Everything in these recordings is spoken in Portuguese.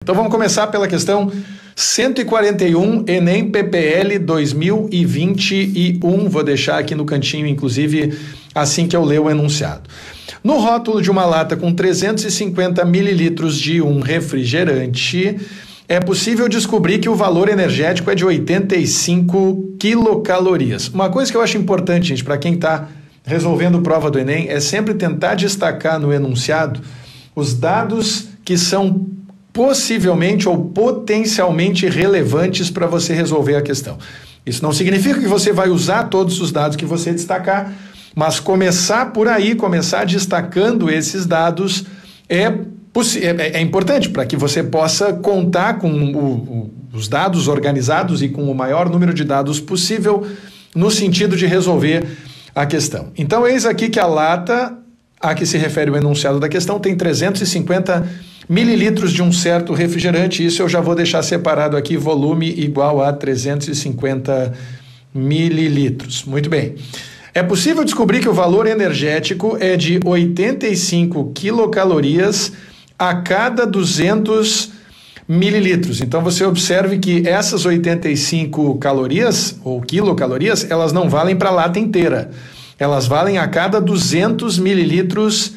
Então vamos começar pela questão 141, Enem PPL 2021. Vou deixar aqui no cantinho, inclusive, assim que eu ler o enunciado. No rótulo de uma lata com 350 mililitros de um refrigerante, é possível descobrir que o valor energético é de 85 quilocalorias. Uma coisa que eu acho importante, gente, para quem está resolvendo prova do Enem, é sempre tentar destacar no enunciado os dados que são possivelmente ou potencialmente relevantes para você resolver a questão. Isso não significa que você vai usar todos os dados que você destacar, mas começar por aí, começar destacando esses dados é importante para que você possa contar com os dados organizados e com o maior número de dados possível no sentido de resolver a questão. Então, eis aqui que a lata a que se refere o enunciado da questão tem 350 mililitros de um certo refrigerante. Isso eu já vou deixar separado aqui, volume igual a 350 mililitros. Muito bem. É possível descobrir que o valor energético é de 85 quilocalorias a cada 200 mililitros. Então você observe que essas 85 calorias ou quilocalorias, elas não valem para a lata inteira. Elas valem a cada 200 mililitros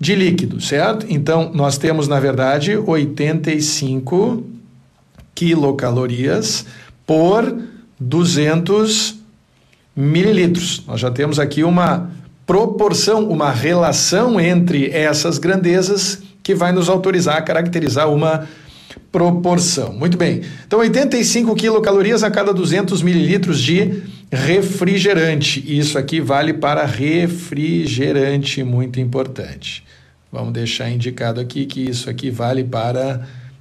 de líquido, certo? Então nós temos, na verdade, 85 quilocalorias por 200 mililitros. Nós já temos aqui uma proporção, uma relação entre essas grandezas que vai nos autorizar a caracterizar uma proporção. Muito bem. Então, 85 quilocalorias a cada 200 mililitros de refrigerante. Isso aqui vale para refrigerante, muito importante. Vamos deixar indicado aqui que isso aqui vale para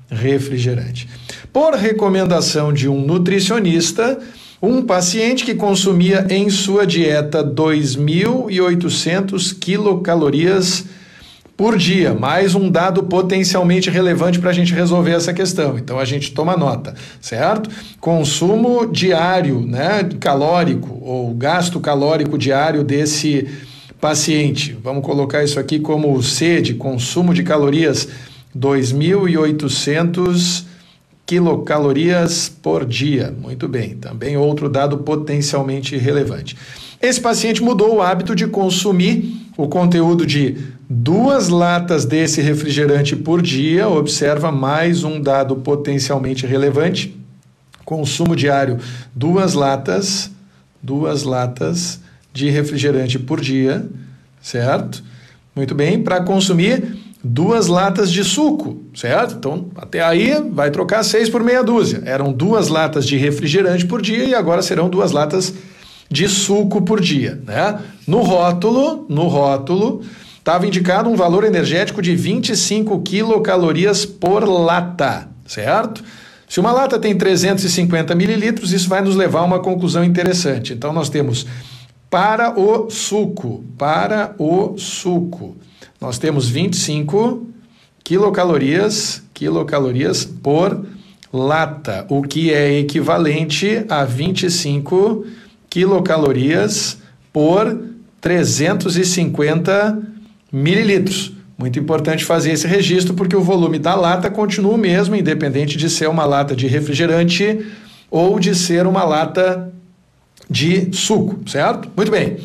refrigerante. Por recomendação de um nutricionista, um paciente que consumia em sua dieta 2.800 quilocalorias por dia, mais um dado potencialmente relevante para a gente resolver essa questão. Então a gente toma nota, certo? Consumo diário, né, calórico, ou gasto calórico diário desse paciente. Vamos colocar isso aqui como C de consumo de calorias, 2.800 quilocalorias por dia. Muito bem, também outro dado potencialmente relevante. Esse paciente mudou o hábito de consumir o conteúdo de 2 latas desse refrigerante por dia. Observa mais um dado potencialmente relevante. Consumo diário, 2 latas de refrigerante por dia, certo? Muito bem, para consumir 2 latas de suco, certo? Então, até aí vai trocar 6 por meia dúzia. Eram 2 latas de refrigerante por dia e agora serão 2 latas de suco por dia, né? No rótulo, estava indicado um valor energético de 25 quilocalorias por lata, certo? Se uma lata tem 350 mililitros, isso vai nos levar a uma conclusão interessante. Então, nós temos para o suco, nós temos 25 quilocalorias por lata, o que é equivalente a 25 quilocalorias por 350 mililitros. Muito importante fazer esse registro porque o volume da lata continua o mesmo, independente de ser uma lata de refrigerante ou de ser uma lata de suco, certo? Muito bem.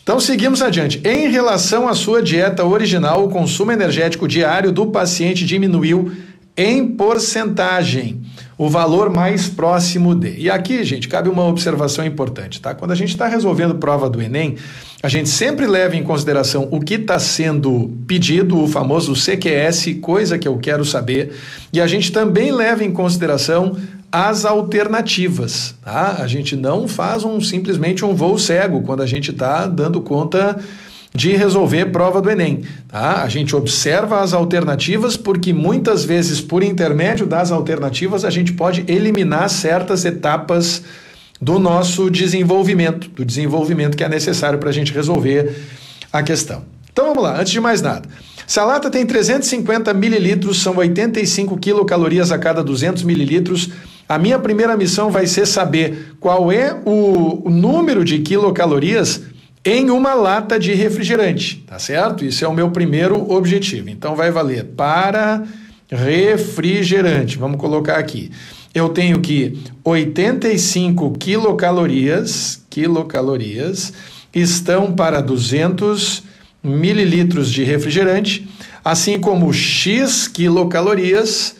Então, seguimos adiante. Em relação à sua dieta original, o consumo energético diário do paciente diminuiu em porcentagem, o valor mais próximo de. E aqui, gente, cabe uma observação importante, tá? Quando a gente está resolvendo prova do Enem, a gente sempre leva em consideração o que está sendo pedido, o famoso CQS, coisa que eu quero saber, e a gente também leva em consideração as alternativas, tá? A gente não faz simplesmente um voo cego quando a gente está dando conta de resolver prova do Enem, tá? A gente observa as alternativas porque muitas vezes, por intermédio das alternativas, a gente pode eliminar certas etapas do nosso desenvolvimento, do desenvolvimento que é necessário para a gente resolver a questão. Então vamos lá, antes de mais nada. Se a lata tem 350 mililitros, são 85 quilocalorias a cada 200 mililitros, a minha primeira missão vai ser saber qual é o número de quilocalorias em uma lata de refrigerante, tá certo? Isso é o meu primeiro objetivo. Então vai valer para refrigerante. Vamos colocar aqui. Eu tenho que 85 quilocalorias estão para 200 mililitros de refrigerante, assim como X quilocalorias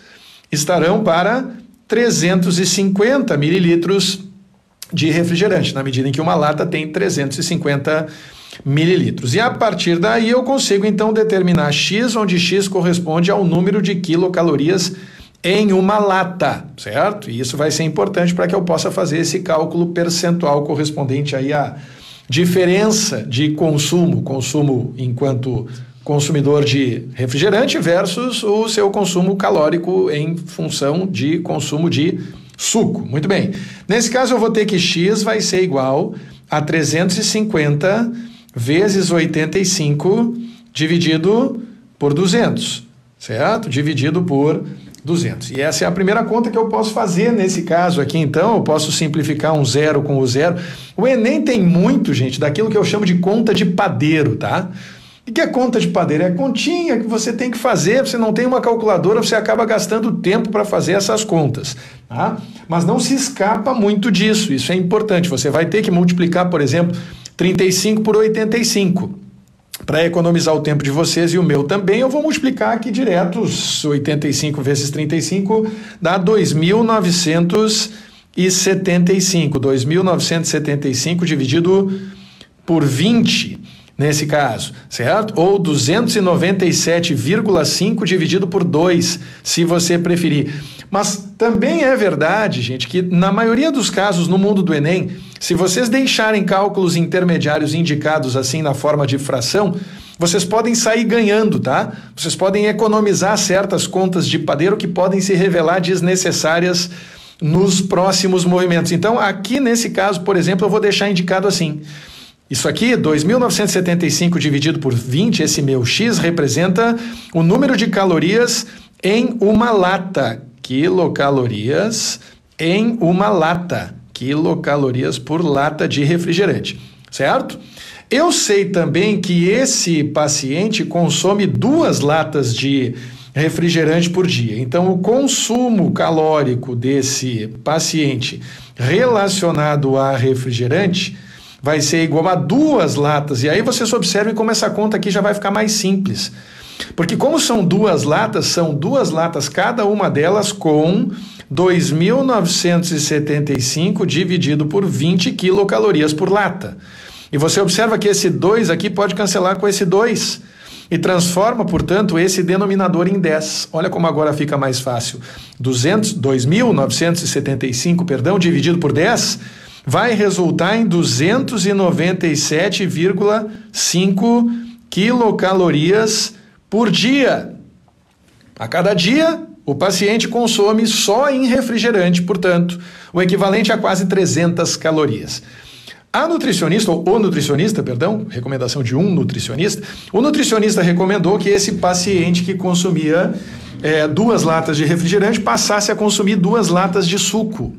estarão para 350 mililitros de refrigerante, na medida em que uma lata tem 350 mililitros. E a partir daí eu consigo então determinar X, onde X corresponde ao número de quilocalorias em uma lata, certo? E isso vai ser importante para que eu possa fazer esse cálculo percentual correspondente aí à diferença de consumo enquanto consumidor de refrigerante versus o seu consumo calórico em função de consumo de suco. Muito bem. Nesse caso eu vou ter que X vai ser igual a 350 vezes 85 dividido por 200, certo? Dividido por 200. E essa é a primeira conta que eu posso fazer nesse caso aqui, então, eu posso simplificar um zero com o zero. O Enem tem muito, gente, daquilo que eu chamo de conta de padeiro, tá? O que é conta de padeiro? É a continha que você tem que fazer, você não tem uma calculadora, você acaba gastando tempo para fazer essas contas, tá? Mas não se escapa muito disso, isso é importante. Você vai ter que multiplicar, por exemplo, 35 por 85. Para economizar o tempo de vocês e o meu também, eu vou multiplicar aqui direto, os 85 vezes 35 dá 2.975. 2.975 dividido por 20, nesse caso, certo? Ou 297,5 dividido por 2, se você preferir. Mas também é verdade, gente, que na maioria dos casos no mundo do Enem, se vocês deixarem cálculos intermediários indicados assim na forma de fração, vocês podem sair ganhando, tá? Vocês podem economizar certas contas de padeiro que podem se revelar desnecessárias nos próximos movimentos. Então, aqui nesse caso, por exemplo, eu vou deixar indicado assim. Isso aqui, 2.975 dividido por 20, esse meu X representa o número de calorias em uma lata. Quilocalorias em uma lata. Quilocalorias por lata de refrigerante, certo? Eu sei também que esse paciente consome 2 latas de refrigerante por dia. Então, o consumo calórico desse paciente relacionado a refrigerante vai ser igual a 2 latas. E aí vocês observem como essa conta aqui já vai ficar mais simples. Porque como são 2 latas, cada uma delas com 2.975 dividido por 20 quilocalorias por lata. E você observa que esse 2 aqui pode cancelar com esse 2 e transforma, portanto, esse denominador em 10. Olha como agora fica mais fácil. 2.975, dividido por 10, vai resultar em 297,5 quilocalorias por dia. A cada dia, o paciente consome só em refrigerante, portanto, o equivalente a quase 300 calorias. A nutricionista, ou o nutricionista, recomendação de um nutricionista, o nutricionista recomendou que esse paciente que consumia 2 latas de refrigerante passasse a consumir 2 latas de suco.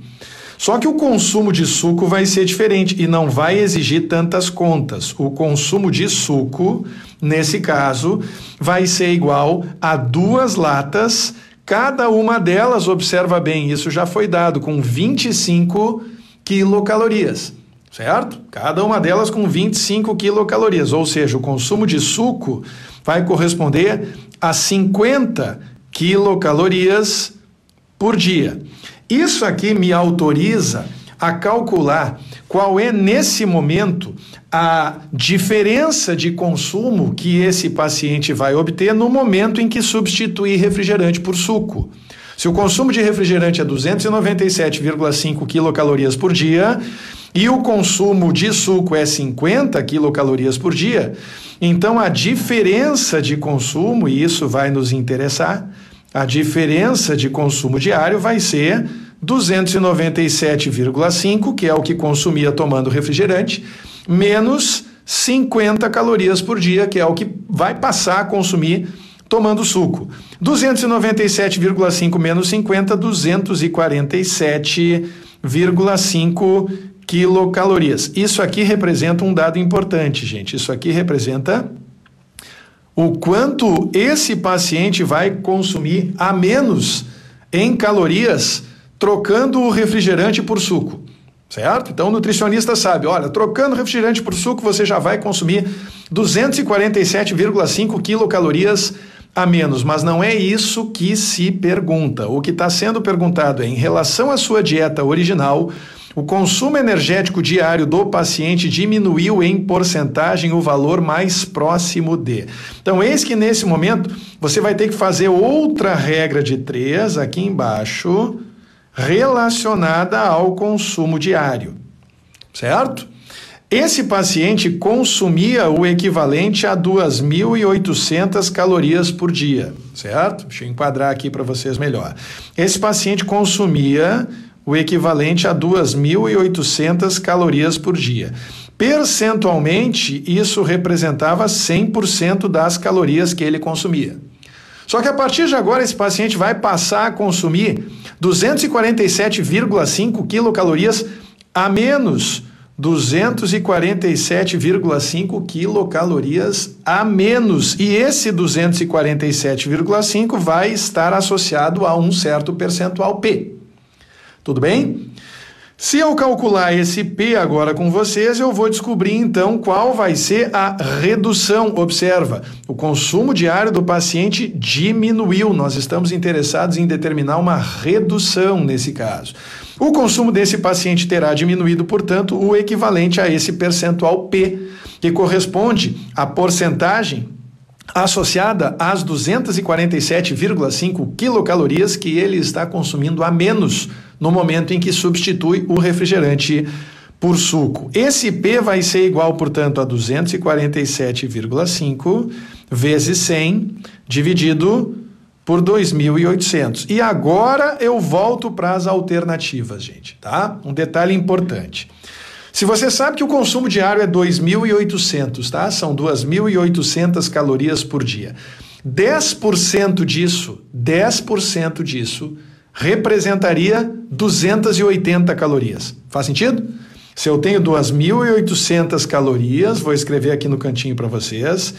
Só que o consumo de suco vai ser diferente e não vai exigir tantas contas. O consumo de suco, nesse caso, vai ser igual a 2 latas, cada uma delas, observa bem, isso já foi dado, com 25 quilocalorias, certo? Cada uma delas com 25 quilocalorias, ou seja, o consumo de suco vai corresponder a 50 quilocalorias por dia. Isso aqui me autoriza a calcular qual é, nesse momento, a diferença de consumo que esse paciente vai obter no momento em que substituir refrigerante por suco. Se o consumo de refrigerante é 297,5 quilocalorias por dia e o consumo de suco é 50 quilocalorias por dia, então a diferença de consumo, e isso vai nos interessar, a diferença de consumo diário vai ser 297,5, que é o que consumia tomando refrigerante, menos 50 calorias por dia, que é o que vai passar a consumir tomando suco. 297,5 menos 50, 247,5 quilocalorias. Isso aqui representa um dado importante, gente. Isso aqui representa o quanto esse paciente vai consumir a menos em calorias trocando o refrigerante por suco, certo? Então o nutricionista sabe, olha, trocando refrigerante por suco você já vai consumir 247,5 quilocalorias a menos, mas não é isso que se pergunta. O que está sendo perguntado é, em relação à sua dieta original, o consumo energético diário do paciente diminuiu em porcentagem o valor mais próximo de. Então, eis que nesse momento você vai ter que fazer outra regra de 3 aqui embaixo, relacionada ao consumo diário, certo? Esse paciente consumia o equivalente a 2.800 calorias por dia, certo? Deixa eu enquadrar aqui para vocês melhor. Esse paciente consumia o equivalente a 2.800 calorias por dia. Percentualmente, isso representava 100% das calorias que ele consumia. Só que a partir de agora, esse paciente vai passar a consumir 247,5 quilocalorias a menos. 247,5 quilocalorias a menos. E esse 247,5 vai estar associado a um certo percentual P. Tudo bem? Se eu calcular esse P agora com vocês, eu vou descobrir então qual vai ser a redução. Observa, o consumo diário do paciente diminuiu. Nós estamos interessados em determinar uma redução nesse caso. O consumo desse paciente terá diminuído, portanto, o equivalente a esse percentual P, que corresponde à porcentagem associada às 247,5 quilocalorias que ele está consumindo a menos no momento em que substitui o refrigerante por suco. Esse P vai ser igual, portanto, a 247,5 vezes 100 dividido por 2.800. E agora eu volto para as alternativas, gente, tá? Um detalhe importante. Se você sabe que o consumo diário é 2.800, tá? São 2.800 calorias por dia. 10% disso representaria 280 calorias. Faz sentido? Se eu tenho 2.800 calorias, vou escrever aqui no cantinho para vocês,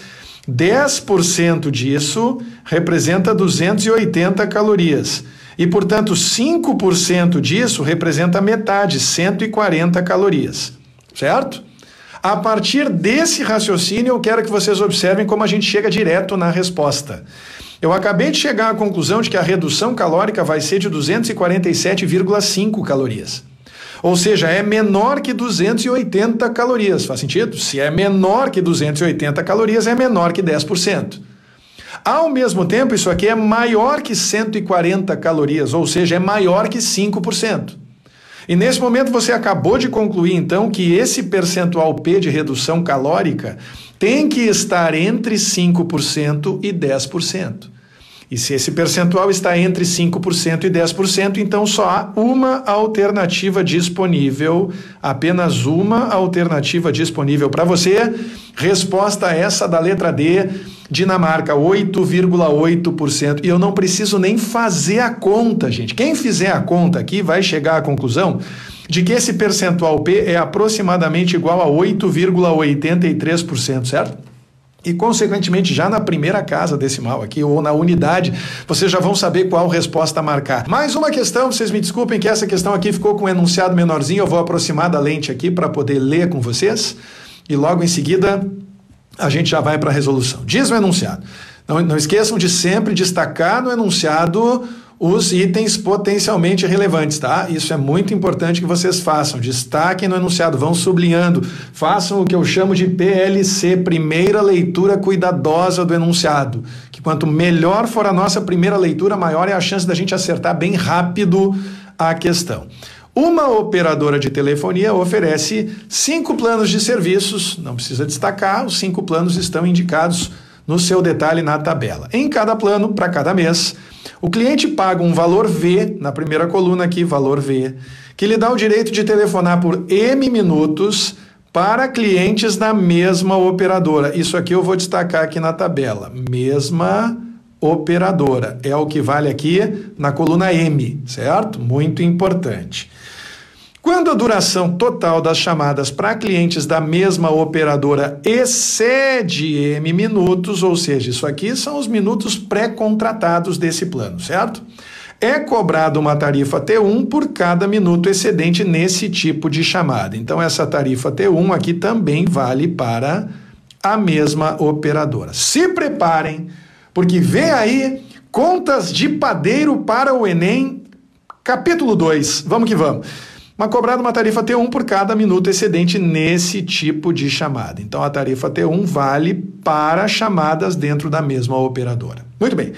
10% disso representa 280 calorias. E, portanto, 5% disso representa metade, 140 calorias. Certo? A partir desse raciocínio, eu quero que vocês observem como a gente chega direto na resposta. Eu acabei de chegar à conclusão de que a redução calórica vai ser de 247,5 calorias. Ou seja, é menor que 280 calorias. Faz sentido? Se é menor que 280 calorias, é menor que 10%. Ao mesmo tempo, isso aqui é maior que 140 calorias, ou seja, é maior que 5%. E nesse momento você acabou de concluir, então, que esse percentual P de redução calórica tem que estar entre 5% e 10%. E se esse percentual está entre 5% e 10%, então só há uma alternativa disponível, apenas uma alternativa disponível para você. Resposta essa da letra D, Dinamarca, 8,8%. E eu não preciso nem fazer a conta, gente. Quem fizer a conta aqui vai chegar à conclusão de que esse percentual P é aproximadamente igual a 8,83%, certo? E, consequentemente, já na primeira casa decimal aqui, ou na unidade, vocês já vão saber qual resposta marcar. Mais uma questão, vocês me desculpem que essa questão aqui ficou com um enunciado menorzinho, eu vou aproximar da lente aqui para poder ler com vocês, e logo em seguida a gente já vai para a resolução. Diz o enunciado. Não esqueçam de sempre destacar no enunciado os itens potencialmente relevantes, tá? Isso é muito importante que vocês façam. Destaquem no enunciado, vão sublinhando, façam o que eu chamo de PLC, primeira leitura cuidadosa do enunciado. Que quanto melhor for a nossa primeira leitura, maior é a chance da gente acertar bem rápido a questão. Uma operadora de telefonia oferece 5 planos de serviços, não precisa destacar, os 5 planos estão indicados no seu detalhe na tabela. Em cada plano, para cada mês, o cliente paga um valor V, na primeira coluna aqui, valor V, que lhe dá o direito de telefonar por M minutos para clientes da mesma operadora. Isso aqui eu vou destacar aqui na tabela. Mesma operadora. É o que vale aqui na coluna M, certo? Muito importante. Quando a duração total das chamadas para clientes da mesma operadora excede M minutos, ou seja, isso aqui são os minutos pré-contratados desse plano, certo? É cobrada uma tarifa T1 por cada minuto excedente nesse tipo de chamada. Então, essa tarifa T1 aqui também vale para a mesma operadora. Se preparem, porque vem aí contas de padeiro para o Enem, capítulo 2. Vamos que vamos. Cobrada uma tarifa T1 por cada minuto excedente nesse tipo de chamada. Então, a tarifa T1 vale para chamadas dentro da mesma operadora. Muito bem.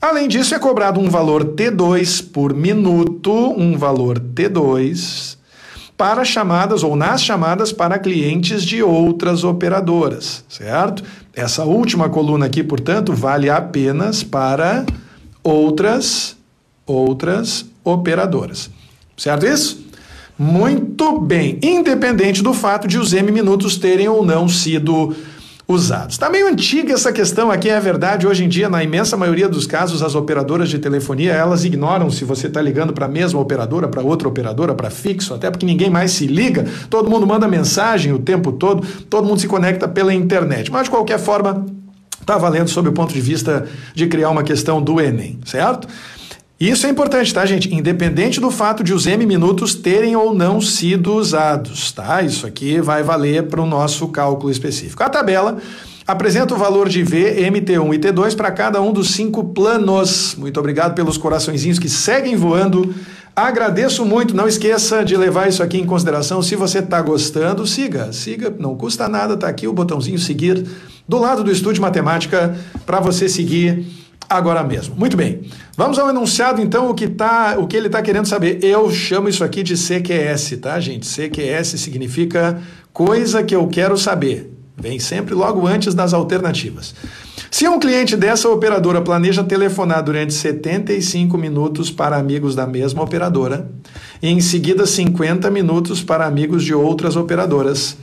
Além disso, é cobrado um valor T2 por minuto, um valor T2 para chamadas ou nas chamadas para clientes de outras operadoras, certo? Essa última coluna aqui, portanto, vale apenas para outras operadoras. Certo isso? Muito bem, independente do fato de os M minutos terem ou não sido usados. Está meio antiga essa questão aqui, é verdade. Hoje em dia, na imensa maioria dos casos, as operadoras de telefonia, elas ignoram se você está ligando para a mesma operadora, para outra operadora, para fixo, até porque ninguém mais se liga, todo mundo manda mensagem o tempo todo, todo mundo se conecta pela internet. Mas, de qualquer forma, está valendo sob o ponto de vista de criar uma questão do Enem, certo? Isso é importante, tá, gente? Independente do fato de os M minutos terem ou não sido usados, tá? Isso aqui vai valer para o nosso cálculo específico. A tabela apresenta o valor de V, MT1 e T2 para cada um dos 5 planos. Muito obrigado pelos coraçõezinhos que seguem voando. Agradeço muito. Não esqueça de levar isso aqui em consideração. Se você está gostando, siga, não custa nada. Tá aqui o botãozinho seguir do lado do Estúdio Matemática para você seguir agora mesmo. Muito bem. Vamos ao enunciado, então, o que ele está querendo saber. Eu chamo isso aqui de CQS, tá, gente? CQS significa coisa que eu quero saber. Vem sempre logo antes das alternativas. Se um cliente dessa operadora planeja telefonar durante 75 minutos para amigos da mesma operadora e em seguida 50 minutos para amigos de outras operadoras,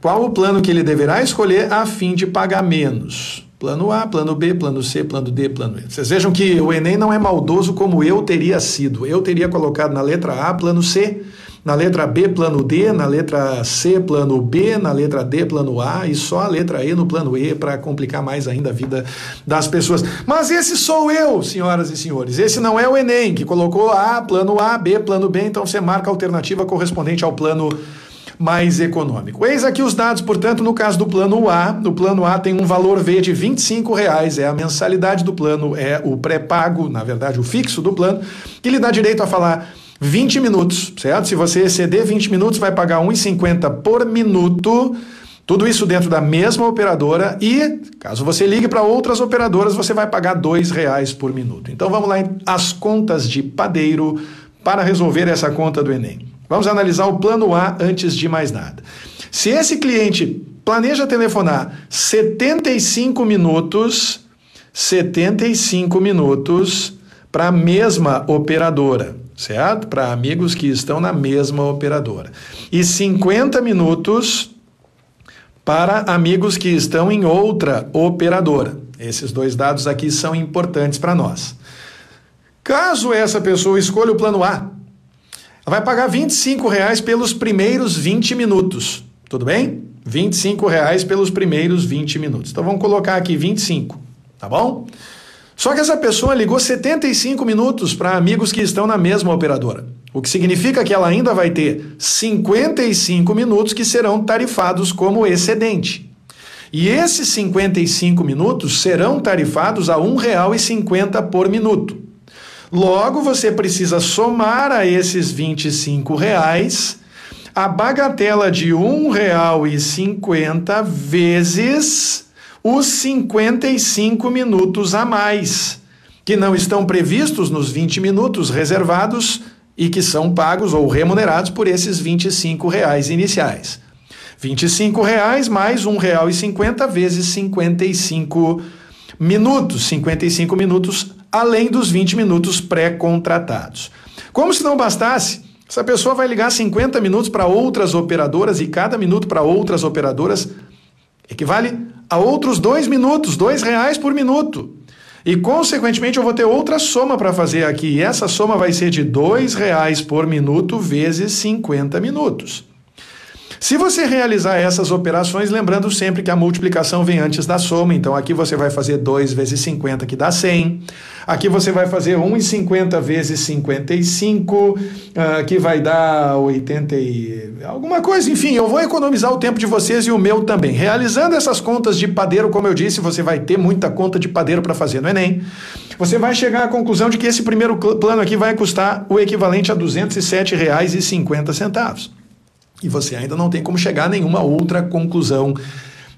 qual o plano que ele deverá escolher a fim de pagar menos? Plano A, plano B, plano C, plano D, plano E. Vocês vejam que o Enem não é maldoso como eu teria sido. Eu teria colocado na letra A, plano C, na letra B, plano D, na letra C, plano B, na letra D, plano A e só a letra E no plano E para complicar mais ainda a vida das pessoas. Mas esse sou eu, senhoras e senhores. Esse não é o Enem, que colocou A, plano A, B, plano B, então você marca a alternativa correspondente ao plano mais econômico. Eis aqui os dados, portanto, no caso do plano A, no plano A tem um valor V de R$25, é a mensalidade do plano, é o pré-pago, na verdade o fixo do plano, que lhe dá direito a falar 20 minutos, certo? Se você exceder 20 minutos, vai pagar R$1,50 por minuto, tudo isso dentro da mesma operadora e, caso você ligue para outras operadoras, você vai pagar R$2 por minuto. Então vamos lá as contas de padeiro para resolver essa conta do Enem. Vamos analisar o plano A antes de mais nada. Se esse cliente planeja telefonar 75 minutos para a mesma operadora, certo? Para amigos que estão na mesma operadora. E 50 minutos para amigos que estão em outra operadora. Esses dois dados aqui são importantes para nós. Caso essa pessoa escolha o plano A, vai pagar R$25 pelos primeiros 20 minutos. Tudo bem? R$25 pelos primeiros 20 minutos. Então vamos colocar aqui 25, tá bom? Só que essa pessoa ligou 75 minutos para amigos que estão na mesma operadora. O que significa que ela ainda vai ter 55 minutos que serão tarifados como excedente. E esses 55 minutos serão tarifados a R$1,50 por minuto. Logo, você precisa somar a esses R$25 a bagatela de R$1,50 vezes os 55 minutos a mais, que não estão previstos nos 20 minutos reservados e que são pagos ou remunerados por esses R$25 iniciais. R$25 mais R$1,50 vezes 55 minutos. 55 minutos além dos 20 minutos pré-contratados. Como se não bastasse, essa pessoa vai ligar 50 minutos para outras operadoras e cada minuto para outras operadoras equivale a outros 2 minutos, R$2 por minuto. E, consequentemente, eu vou ter outra soma para fazer aqui. E essa soma vai ser de R$ 2,00 por minuto vezes 50 minutos. Se você realizar essas operações, lembrando sempre que a multiplicação vem antes da soma, então aqui você vai fazer 2 vezes 50, que dá 100. Aqui você vai fazer 1,50 vezes 55, que vai dar 80 e alguma coisa. Enfim, eu vou economizar o tempo de vocês e o meu também. Realizando essas contas de padeiro, como eu disse, você vai ter muita conta de padeiro para fazer no Enem. Você vai chegar à conclusão de que esse primeiro plano aqui vai custar o equivalente a R$ 207,50. E você ainda não tem como chegar a nenhuma outra conclusão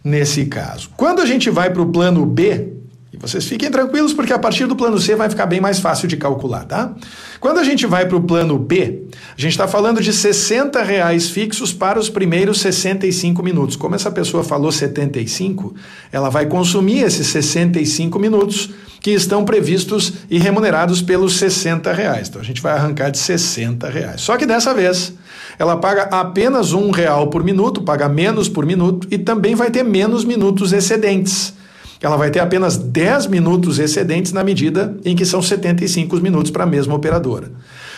nesse caso. Quando a gente vai para o plano B, e vocês fiquem tranquilos porque a partir do plano C vai ficar bem mais fácil de calcular, tá? Quando a gente vai para o plano B, a gente está falando de R$ 60 fixos para os primeiros 65 minutos. Como essa pessoa falou 75, ela vai consumir esses 65 minutos que estão previstos e remunerados pelos R$ 60. Então a gente vai arrancar de R$ 60. Só que dessa vez ela paga apenas R$ 1 por minuto, paga menos por minuto e também vai ter menos minutos excedentes. Ela vai ter apenas 10 minutos excedentes na medida em que são 75 minutos para a mesma operadora.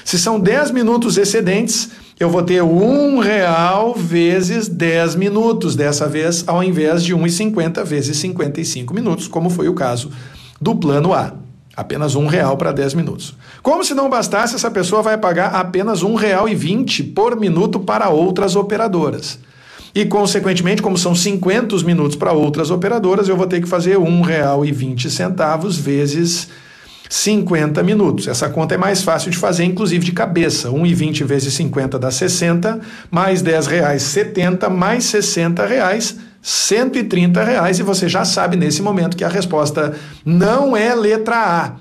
Se são 10 minutos excedentes, eu vou ter R$ 1 vezes 10 minutos, dessa vez ao invés de 1,50 vezes 55 minutos, como foi o caso do plano A. Apenas R$ 1 para 10 minutos. Como se não bastasse, essa pessoa vai pagar apenas R$ 1,20 por minuto para outras operadoras. E, consequentemente, como são 50 minutos para outras operadoras, eu vou ter que fazer R$ 1,20 vezes 50 minutos. Essa conta é mais fácil de fazer, inclusive de cabeça. 1,20 vezes 50 dá 60, mais R$10, 70, mais R$60, R$130. E você já sabe nesse momento que a resposta não é letra A.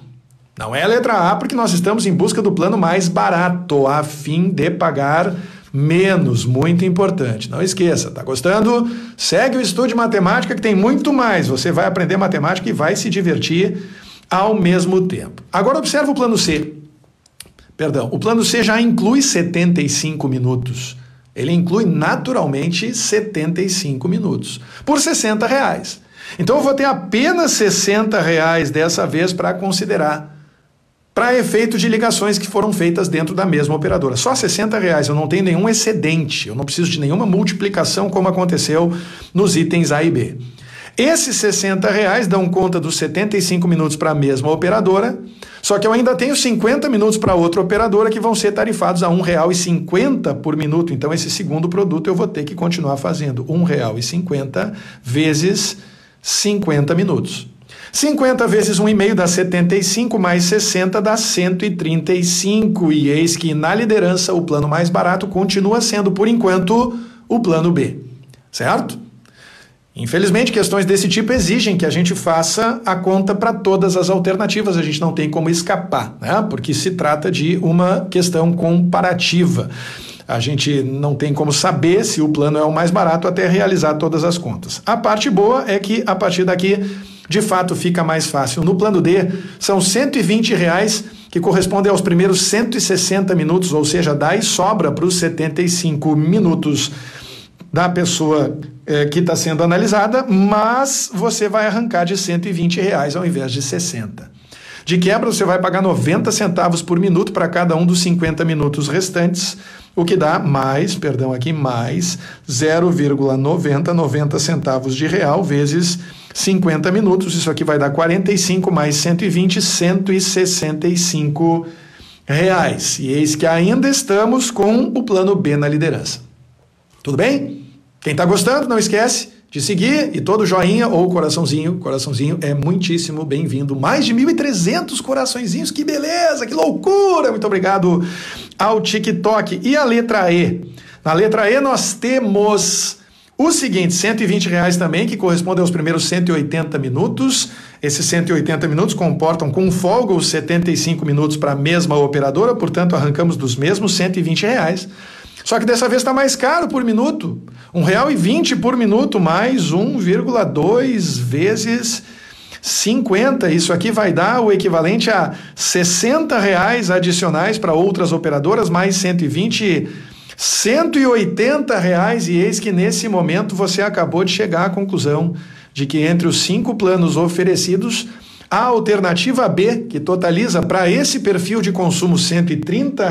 Não é letra A porque nós estamos em busca do plano mais barato, a fim de pagar menos, muito importante. Não esqueça, tá gostando? Segue o estudo de matemática que tem muito mais. Você vai aprender matemática e vai se divertir ao mesmo tempo. Agora observa o plano C. Perdão, o plano C já inclui 75 minutos. Ele inclui naturalmente 75 minutos por R$60. Então eu vou ter apenas R$60 dessa vez para considerar para efeito de ligações que foram feitas dentro da mesma operadora. Só R$60, eu não tenho nenhum excedente, eu não preciso de nenhuma multiplicação como aconteceu nos itens A e B. Esses R$60 dão conta dos 75 minutos para a mesma operadora, só que eu ainda tenho 50 minutos para outra operadora que vão ser tarifados a R$1,50 por minuto. Então esse segundo produto eu vou ter que continuar fazendo R$1,50 vezes 50 minutos. 50 vezes 1,5 dá 75, mais 60 dá 135. E eis que na liderança o plano mais barato continua sendo, por enquanto, o plano B. Certo? Infelizmente, questões desse tipo exigem que a gente faça a conta para todas as alternativas. A gente não tem como escapar, né? Porque se trata de uma questão comparativa. A gente não tem como saber se o plano é o mais barato até realizar todas as contas. A parte boa é que, a partir daqui, de fato, fica mais fácil. No plano D, são R$120 que correspondem aos primeiros 160 minutos, ou seja, dá e sobra para os 75 minutos da pessoa que está sendo analisada, mas você vai arrancar de R$120 ao invés de 60. De quebra, você vai pagar 90 centavos por minuto para cada um dos 50 minutos restantes, o que dá mais 0,90 centavos de real vezes 50 minutos. Isso aqui vai dar 45 mais 120, R$165. E eis que ainda estamos com o plano B na liderança. Tudo bem? Quem está gostando, não esquece de seguir e todo joinha ou coraçãozinho é muitíssimo bem-vindo. Mais de 1.300 coraçõezinhos, que beleza, que loucura! Muito obrigado ao TikTok. E a letra E? Na letra E nós temos o seguinte, R$120 também, que corresponde aos primeiros 180 minutos. Esses 180 minutos comportam com folga os 75 minutos para a mesma operadora, portanto arrancamos dos mesmos R$120. Só que dessa vez está mais caro por minuto. R$1,20 por minuto, mais 1,2 vezes 50. Isso aqui vai dar o equivalente a R$60 adicionais para outras operadoras, mais 120, R$180. E eis que nesse momento você acabou de chegar à conclusão de que entre os 5 planos oferecidos, A alternativa B, que totaliza para esse perfil de consumo R$ 130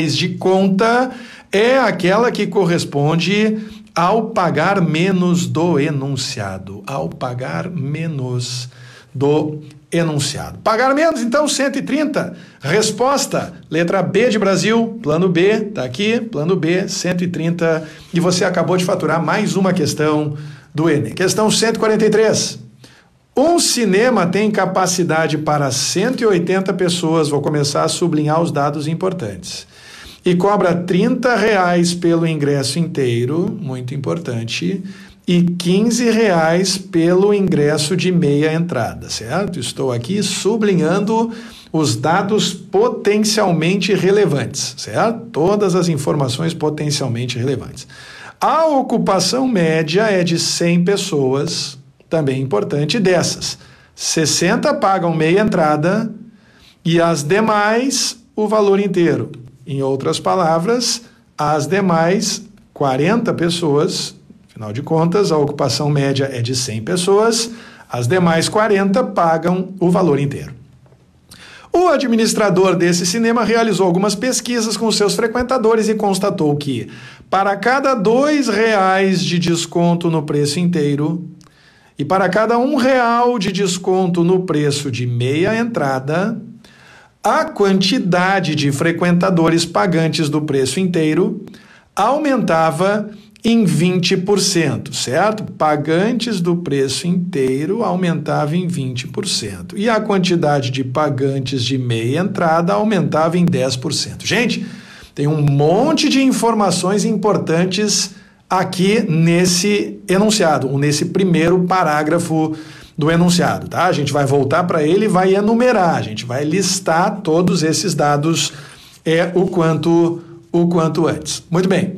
de conta, é aquela que corresponde ao pagar menos do enunciado. Ao pagar menos do enunciado. Pagar menos, então, 130. Resposta, letra B de Brasil, plano B, tá aqui, plano B, 130. E você acabou de faturar mais uma questão do Enem. Questão 143. Um cinema tem capacidade para 180 pessoas, vou começar a sublinhar os dados importantes, e cobra R$ 30 pelo ingresso inteiro, muito importante, e R$ 15 pelo ingresso de meia entrada, certo? Estou aqui sublinhando os dados potencialmente relevantes, certo? Todas as informações potencialmente relevantes. A ocupação média é de 100 pessoas, também importante, dessas 60 pagam meia entrada e as demais o valor inteiro. Em outras palavras, as demais 40 pessoas, afinal de contas, a ocupação média é de 100 pessoas, as demais 40 pagam o valor inteiro. O administrador desse cinema realizou algumas pesquisas com seus frequentadores e constatou que, para cada R$ 2 de desconto no preço inteiro, e para cada R$ 1 de desconto no preço de meia entrada, a quantidade de frequentadores pagantes do preço inteiro aumentava em 20%, certo? Pagantes do preço inteiro aumentava em 20%. E a quantidade de pagantes de meia entrada aumentava em 10%. Gente, tem um monte de informações importantes aqui nesse enunciado, nesse primeiro parágrafo do enunciado, tá? A gente vai voltar para ele e vai enumerar, a gente vai listar todos esses dados o quanto antes. Muito bem.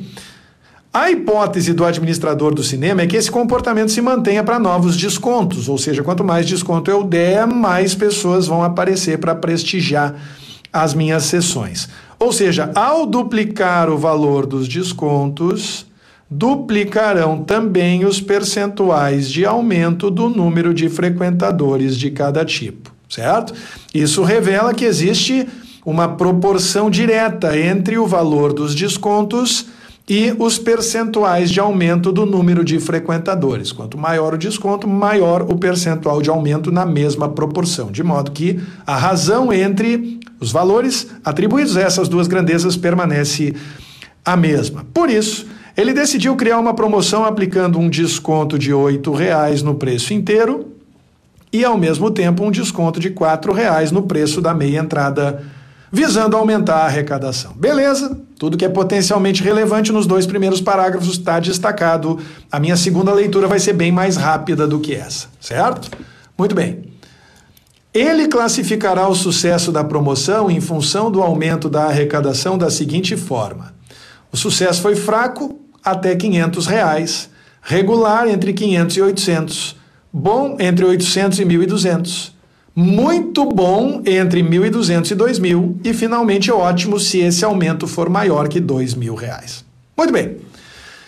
A hipótese do administrador do cinema é que esse comportamento se mantenha para novos descontos, ou seja, quanto mais desconto eu der, mais pessoas vão aparecer para prestigiar as minhas sessões. Ou seja, ao duplicar o valor dos descontos, duplicarão também os percentuais de aumento do número de frequentadores de cada tipo, certo? Isso revela que existe uma proporção direta entre o valor dos descontos e os percentuais de aumento do número de frequentadores. Quanto maior o desconto, maior o percentual de aumento na mesma proporção, de modo que a razão entre os valores atribuídos a essas duas grandezas permanece a mesma. Por isso, ele decidiu criar uma promoção aplicando um desconto de R$ 8 no preço inteiro e, ao mesmo tempo, um desconto de R$ 4 no preço da meia entrada, visando aumentar a arrecadação. Beleza? Tudo que é potencialmente relevante nos dois primeiros parágrafos está destacado. A minha segunda leitura vai ser bem mais rápida do que essa, certo? Muito bem. Ele classificará o sucesso da promoção em função do aumento da arrecadação da seguinte forma: o sucesso foi fraco até R$ 500, regular entre 500 e 800, bom entre 800 e 1.200, muito bom entre 1.200 e 2.000 e finalmente ótimo se esse aumento for maior que R$ 2.000. Muito bem.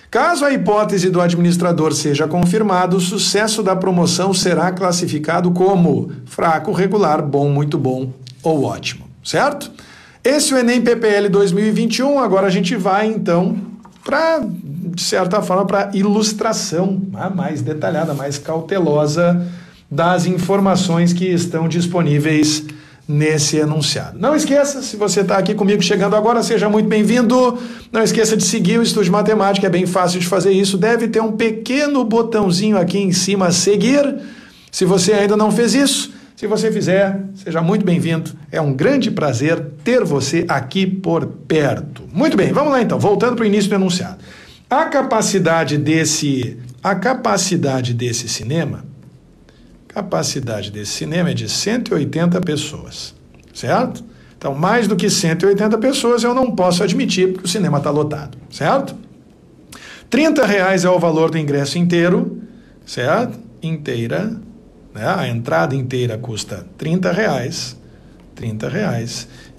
Caso a hipótese do administrador seja confirmada, o sucesso da promoção será classificado como fraco, regular, bom, muito bom ou ótimo, certo? Esse é o Enem PPL 2021, agora a gente vai então para, de certa forma, para ilustração mais detalhada, mais cautelosa das informações que estão disponíveis nesse enunciado. Não esqueça, se você está aqui comigo chegando agora, seja muito bem-vindo. Não esqueça de seguir o Estudo de Matemática, é bem fácil de fazer isso. Deve ter um pequeno botãozinho aqui em cima, seguir. Se você ainda não fez isso, se você fizer, seja muito bem-vindo. É um grande prazer ter você aqui por perto. Muito bem, vamos lá então, voltando para o início do enunciado. A capacidade desse cinema é de 180 pessoas, certo? Então, mais do que 180 pessoas eu não posso admitir, porque o cinema está lotado, certo? R$ 30 é o valor do ingresso inteiro, certo? Inteira, né? A entrada inteira custa R$ 30, R$ 30,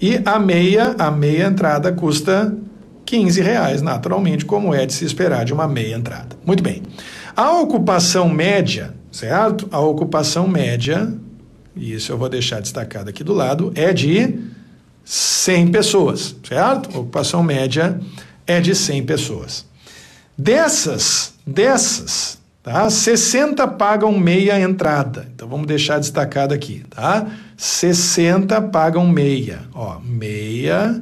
e a meia entrada custa R$ 15, naturalmente, como é de se esperar de uma meia entrada. Muito bem. A ocupação média, certo? A ocupação média e isso eu vou deixar destacado aqui do lado, é de 100 pessoas, certo? A ocupação média é de 100 pessoas. Dessas, tá? 60 pagam meia entrada. Então vamos deixar destacado aqui, tá? 60 pagam meia, ó, meia,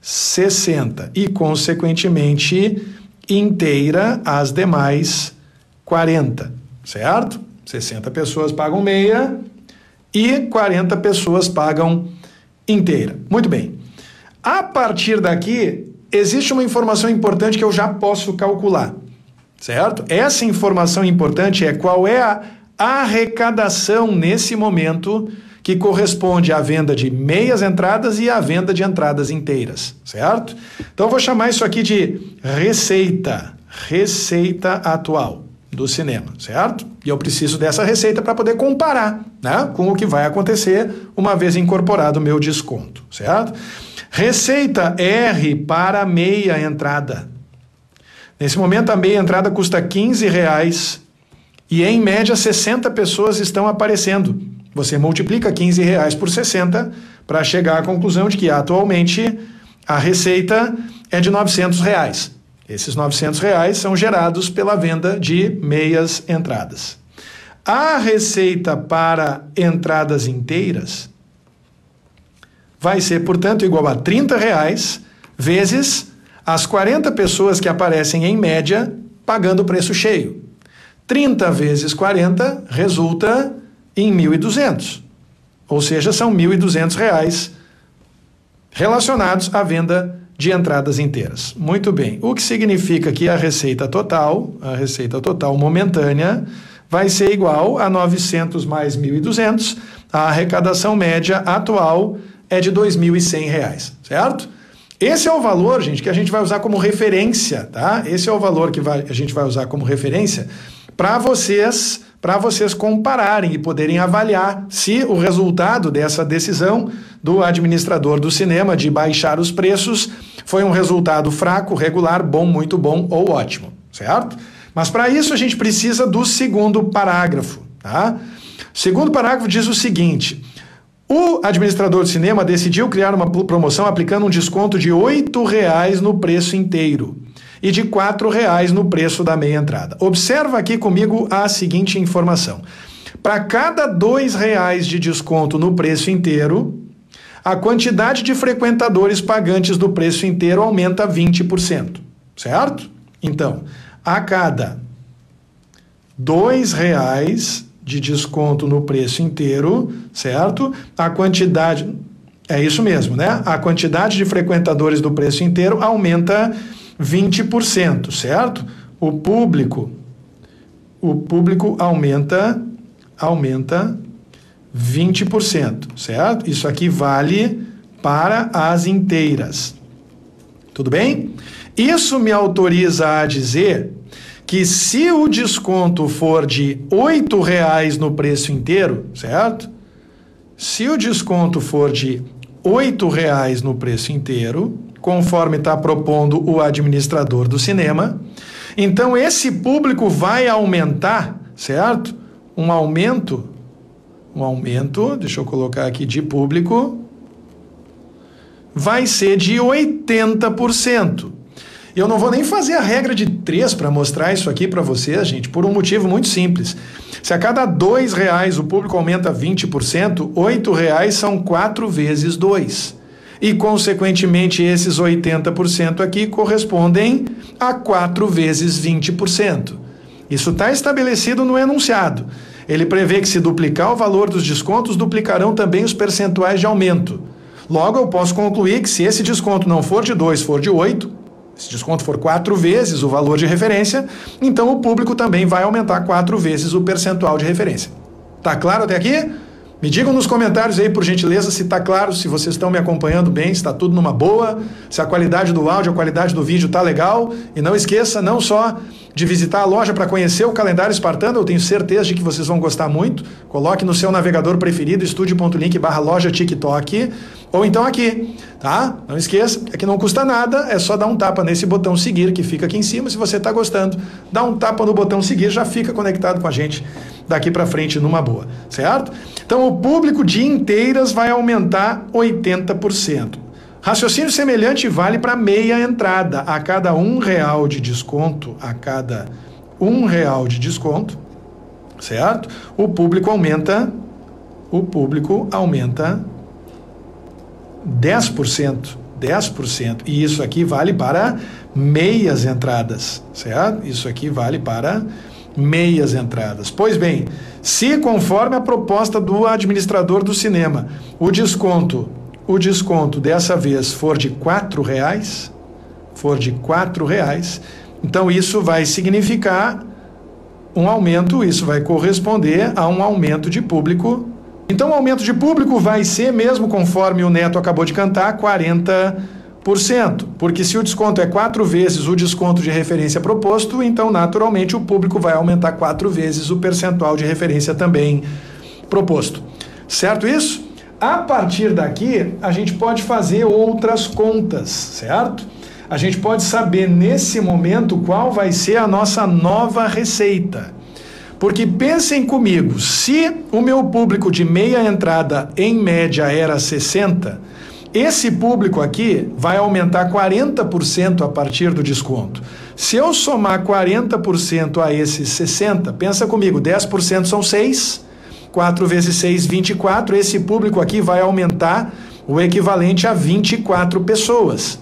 60 e consequentemente inteira as demais 40, certo? 60 pessoas pagam meia e 40 pessoas pagam inteira. Muito bem. A partir daqui, existe uma informação importante que eu já posso calcular, certo? Essa informação importante é qual é a arrecadação nesse momento que corresponde à venda de meias entradas e à venda de entradas inteiras, certo? Então eu vou chamar isso aqui de receita atual do cinema, certo? E eu preciso dessa receita para poder comparar, né, com o que vai acontecer uma vez incorporado o meu desconto, certo? Receita R para meia entrada. Nesse momento a meia entrada custa R$15 e em média 60 pessoas estão aparecendo. Você multiplica R$15 por 60 para chegar à conclusão de que atualmente a receita é de R$900. Esses R$900 são gerados pela venda de meias entradas. A receita para entradas inteiras vai ser, portanto, igual a R$30 vezes as 40 pessoas que aparecem em média pagando o preço cheio. 30 vezes 40 resulta em 1.200. Ou seja, são R$1.200 relacionados à venda de entradas inteiras. Muito bem. O que significa que a receita total momentânea, vai ser igual a 900 mais 1.200. A arrecadação média atual é de R$2.100, certo? Esse é o valor, gente, que a gente vai usar como referência, tá? Esse é o valor que a gente vai usar como referência para vocês compararem e poderem avaliar se o resultado dessa decisão do administrador do cinema de baixar os preços foi um resultado fraco, regular, bom, muito bom ou ótimo, certo? Mas para isso a gente precisa do segundo parágrafo, tá? O segundo parágrafo diz o seguinte: o administrador do cinema decidiu criar uma promoção aplicando um desconto de R$8 no preço inteiro e de R$4 no preço da meia entrada. Observa aqui comigo a seguinte informação. Para cada R$2 de desconto no preço inteiro, a quantidade de frequentadores pagantes do preço inteiro aumenta 20%, certo? Então, a cada R$2 de desconto no preço inteiro, certo? A quantidade, é isso mesmo, né? A quantidade de frequentadores do preço inteiro aumenta 20%, certo? O público aumenta 20%, certo? Isso aqui vale para as inteiras. Tudo bem? Isso me autoriza a dizer que se o desconto for de R$8 no preço inteiro, certo? Se o desconto for de R$8 no preço inteiro, conforme está propondo o administrador do cinema, então esse público vai aumentar, certo? Um aumento, deixa eu colocar aqui de público, vai ser de 80%. Eu não vou nem fazer a regra de 3 para mostrar isso aqui para vocês, gente, por um motivo muito simples. Se a cada R$2 o público aumenta 20%, R$8 são 4 vezes 2. E, consequentemente, esses 80% aqui correspondem a 4 vezes 20%. Isso está estabelecido no enunciado. Ele prevê que se duplicar o valor dos descontos, duplicarão também os percentuais de aumento. Logo, eu posso concluir que se esse desconto não for de 2, for de 8, se desconto for 4 vezes o valor de referência, então o público também vai aumentar 4 vezes o percentual de referência. Tá claro até aqui? Me digam nos comentários aí, por gentileza, se tá claro, se vocês estão me acompanhando bem, se está tudo numa boa, se a qualidade do áudio, a qualidade do vídeo tá legal. E não esqueça, não só de visitar a loja para conhecer o calendário espartano, eu tenho certeza de que vocês vão gostar muito. Coloque no seu navegador preferido, estudio.link/loja TikTok, ou então aqui, tá? Não esqueça, é que não custa nada, é só dar um tapa nesse botão seguir que fica aqui em cima. Se você está gostando, dá um tapa no botão seguir, já fica conectado com a gente daqui para frente numa boa, certo? Então o público de inteiras vai aumentar 80%. Raciocínio semelhante vale para meia entrada. A cada R$1 de desconto, certo? O público aumenta 10%. E isso aqui vale para meias entradas, certo? Isso aqui vale para meias entradas. Pois bem, se conforme a proposta do administrador do cinema, o desconto dessa vez for de R$4, então isso vai significar um aumento, isso vai corresponder a um aumento de público. Então o aumento de público vai ser, mesmo conforme o Neto acabou de cantar, 40%, porque se o desconto é 4 vezes o desconto de referência proposto, então naturalmente o público vai aumentar 4 vezes o percentual de referência também proposto. Certo isso? A partir daqui, a gente pode fazer outras contas, certo? A gente pode saber nesse momento qual vai ser a nossa nova receita. Porque pensem comigo, se o meu público de meia entrada em média era 60, esse público aqui vai aumentar 40% a partir do desconto. Se eu somar 40% a esses 60, pensa comigo, 10% são 6, 4 vezes 6, 24, esse público aqui vai aumentar o equivalente a 24 pessoas.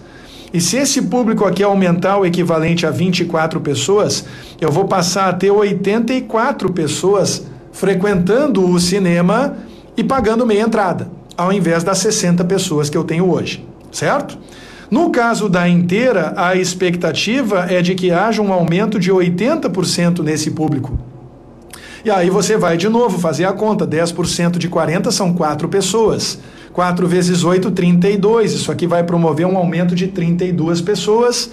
E se esse público aqui aumentar o equivalente a 24 pessoas, eu vou passar a ter 84 pessoas frequentando o cinema e pagando meia entrada, ao invés das 60 pessoas que eu tenho hoje, certo? No caso da inteira, a expectativa é de que haja um aumento de 80% nesse público. E aí você vai de novo fazer a conta, 10% de 40 são 4 pessoas. 4 vezes 8, 32. Isso aqui vai promover um aumento de 32 pessoas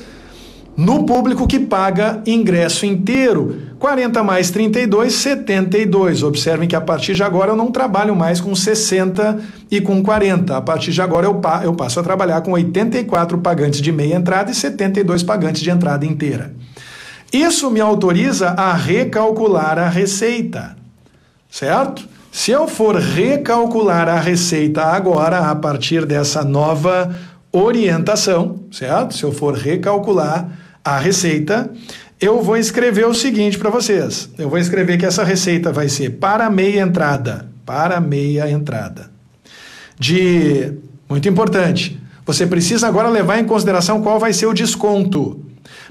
no público que paga ingresso inteiro. 40 mais 32, 72. Observem que a partir de agora eu não trabalho mais com 60 e com 40. A partir de agora eu passo a trabalhar com 84 pagantes de meia entrada e 72 pagantes de entrada inteira. Isso me autoriza a recalcular a receita, certo? Se eu for recalcular a receita agora, a partir dessa nova orientação, certo? Se eu for recalcular a receita, eu vou escrever o seguinte para vocês. Eu vou escrever que essa receita vai ser para meia entrada. Muito importante, você precisa agora levar em consideração qual vai ser o desconto.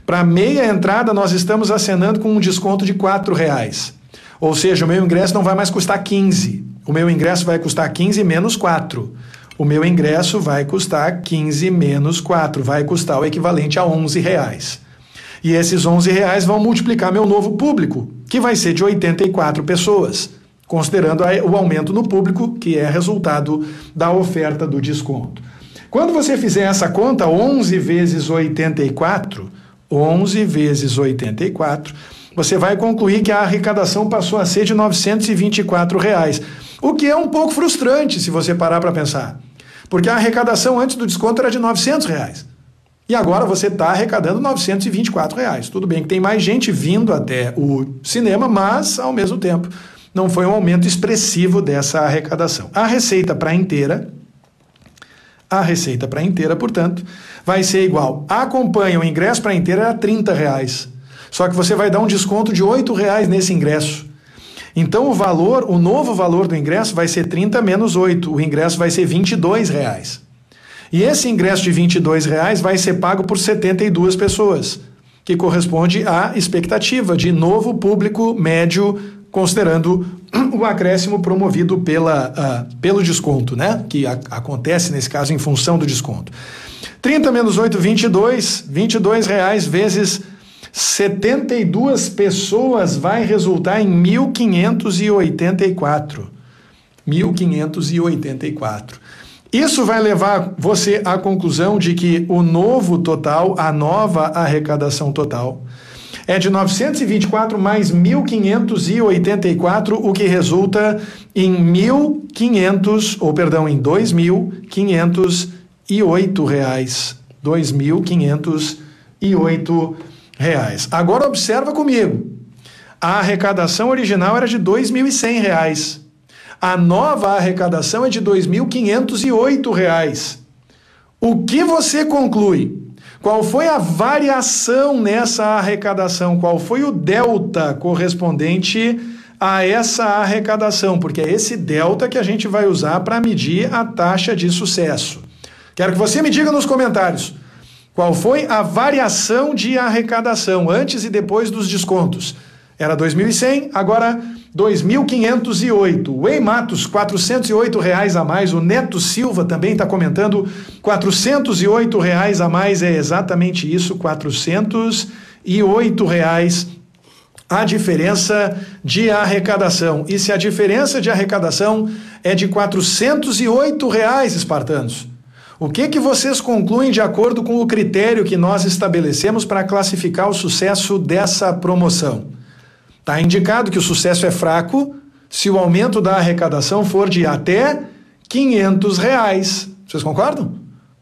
Para meia entrada, nós estamos acenando com um desconto de R$4. Ou seja, o meu ingresso não vai mais custar 15. O meu ingresso vai custar 15 menos 4. O meu ingresso vai custar 15 menos 4. Vai custar o equivalente a R$11. E esses R$11 vão multiplicar meu novo público, que vai ser de 84 pessoas, considerando o aumento no público, que é resultado da oferta do desconto. Quando você fizer essa conta, 11 vezes 84, você vai concluir que a arrecadação passou a ser de R$924, o que é um pouco frustrante se você parar para pensar, porque a arrecadação antes do desconto era de R$900, e agora você está arrecadando R$924. Tudo bem que tem mais gente vindo até o cinema, mas, ao mesmo tempo, não foi um aumento expressivo dessa arrecadação. A receita para inteira, portanto, vai ser igual. Acompanha, o ingresso para inteira era R$30. Só que você vai dar um desconto de R$8 nesse ingresso. Então o novo valor do ingresso vai ser 30 menos 8. O ingresso vai ser R$22. E esse ingresso de R$22 vai ser pago por 72 pessoas, que corresponde à expectativa de novo público médio, considerando o acréscimo promovido pelo desconto, né? Que acontece nesse caso em função do desconto. 30 menos 8, 22. R$22 vezes 72 pessoas vai resultar em 1.584. 1.584. Isso vai levar você à conclusão de que o novo total, a nova arrecadação total, é de 924 mais 1.584, o que resulta em R$2.508. R$2.508. Agora observa comigo. A arrecadação original era de R$ 2.100. A nova arrecadação é de R$ 2.508. O que você conclui? Qual foi a variação nessa arrecadação? Qual foi o delta correspondente a essa arrecadação? Porque é esse delta que a gente vai usar para medir a taxa de sucesso. Quero que você me diga nos comentários qual foi a variação de arrecadação antes e depois dos descontos. Era 2.100, agora 2.508. O Ei Matos, R$ 408 a mais. O Neto Silva também está comentando, R$ 408 a mais. É exatamente isso, R$ 408 a diferença de arrecadação. E se a diferença de arrecadação é de R$ 408, espartanos, o que vocês concluem de acordo com o critério que nós estabelecemos para classificar o sucesso dessa promoção? Está indicado que o sucesso é fraco se o aumento da arrecadação for de até R$ 500. Vocês concordam?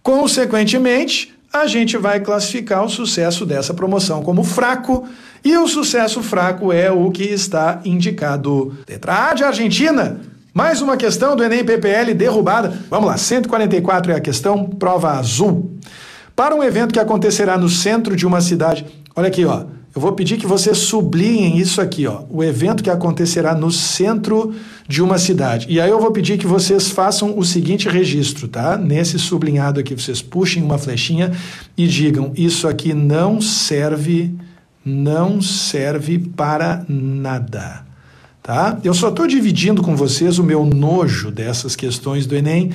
Consequentemente, a gente vai classificar o sucesso dessa promoção como fraco, e o sucesso fraco é o que está indicado. Letra A de Argentina. Mais uma questão do Enem PPL derrubada. Vamos lá, 144 é a questão, prova azul. Para um evento que acontecerá no centro de uma cidade... Olha aqui, ó. Eu vou pedir que vocês sublinhem isso aqui, ó. O evento que acontecerá no centro de uma cidade. E aí eu vou pedir que vocês façam o seguinte registro, tá? Nesse sublinhado aqui, vocês puxem uma flechinha e digam: isso aqui não serve para nada, tá? Eu só estou dividindo com vocês o meu nojo dessas questões do Enem,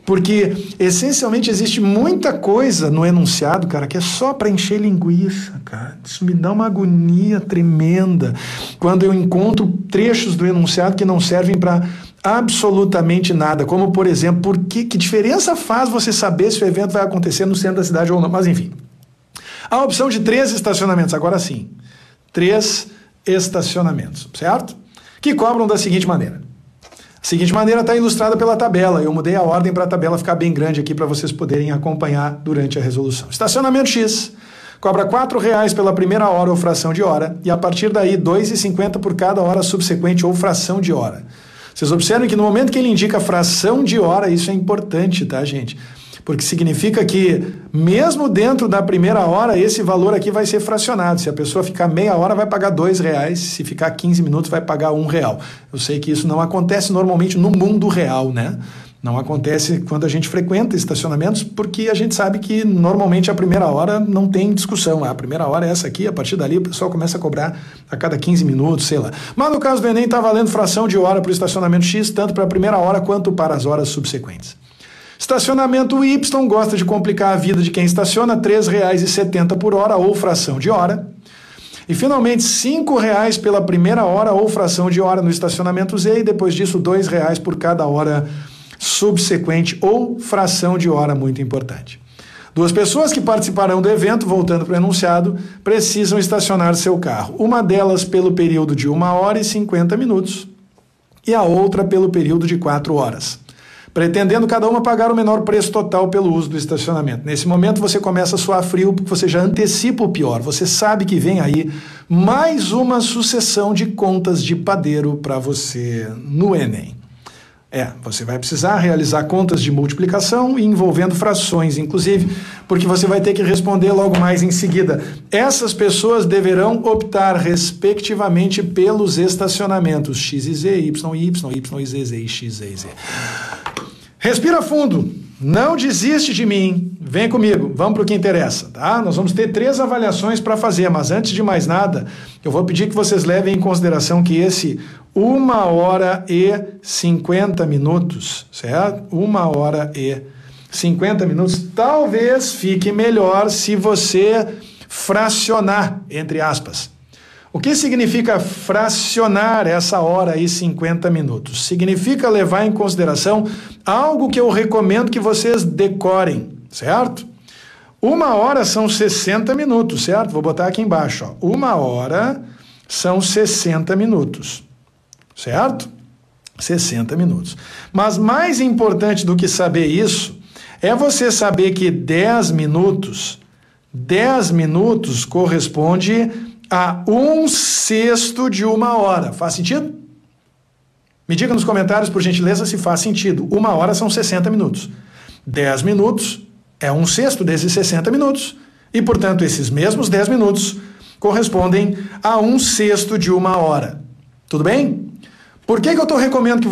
porque essencialmente existe muita coisa no enunciado, cara, que é só para encher linguiça, cara. Isso me dá uma agonia tremenda quando eu encontro trechos do enunciado que não servem para absolutamente nada, como, por exemplo, que diferença faz você saber se o evento vai acontecer no centro da cidade ou não? Mas enfim, a opção de 3 estacionamentos, agora sim, 3 estacionamentos, certo? Que cobram da seguinte maneira. A seguinte maneira está ilustrada pela tabela. Eu mudei a ordem para a tabela ficar bem grande aqui para vocês poderem acompanhar durante a resolução. Estacionamento X cobra R$ 4,00 pela primeira hora ou fração de hora, e a partir daí R$ 2,50 por cada hora subsequente ou fração de hora. Vocês observam que no momento que ele indica fração de hora, isso é importante, tá, gente? Porque significa que, mesmo dentro da primeira hora, esse valor aqui vai ser fracionado. Se a pessoa ficar meia hora, vai pagar R$ 2,00. Se ficar 15 minutos, vai pagar R$ 1,00. Eu sei que isso não acontece normalmente no mundo real, né? Não acontece quando a gente frequenta estacionamentos, porque a gente sabe que, normalmente, a primeira hora não tem discussão. A primeira hora é essa aqui, a partir dali o pessoal começa a cobrar a cada 15 minutos, sei lá. Mas no caso do Enem, está valendo fração de hora para o estacionamento X, tanto para a primeira hora quanto para as horas subsequentes. Estacionamento Y gosta de complicar a vida de quem estaciona, R$ 3,70 por hora ou fração de hora. E finalmente, R$ 5,00 pela primeira hora ou fração de hora no estacionamento Z, e depois disso R$ 2,00 por cada hora subsequente ou fração de hora, muito importante. 2 pessoas que participarão do evento, voltando para o enunciado, precisam estacionar seu carro. Uma delas pelo período de 1 hora e 50 minutos e a outra pelo período de 4 horas. Pretendendo cada uma pagar o menor preço total pelo uso do estacionamento. Nesse momento você começa a suar frio porque você já antecipa o pior. Você sabe que vem aí mais uma sucessão de contas de padeiro para você no Enem. Você vai precisar realizar contas de multiplicação envolvendo frações, inclusive, porque você vai ter que responder logo mais em seguida. Essas pessoas deverão optar, respectivamente, pelos estacionamentos X e Z, Y e Y, Y e Z, Z e X, Z e Z. Respira fundo, não desiste de mim, vem comigo, vamos para o que interessa, tá? Nós vamos ter 3 avaliações para fazer, mas antes de mais nada, eu vou pedir que vocês levem em consideração que esse 1 hora e 50 minutos, certo? 1 hora e 50 minutos, talvez fique melhor se você fracionar, entre aspas. O que significa fracionar essa hora e 50 minutos? Significa levar em consideração algo que eu recomendo que vocês decorem, certo? 1 hora são 60 minutos, certo? Vou botar aqui embaixo, ó. 1 hora são 60 minutos, certo? 60 minutos. Mas mais importante do que saber isso, é você saber que 10 minutos corresponde a 1/6 de uma hora. Faz sentido? Me diga nos comentários, por gentileza, se faz sentido. Uma hora são 60 minutos. 10 minutos é 1/6 desses 60 minutos. E, portanto, esses mesmos 10 minutos correspondem a 1/6 de uma hora. Tudo bem? Por que eu estou recomendando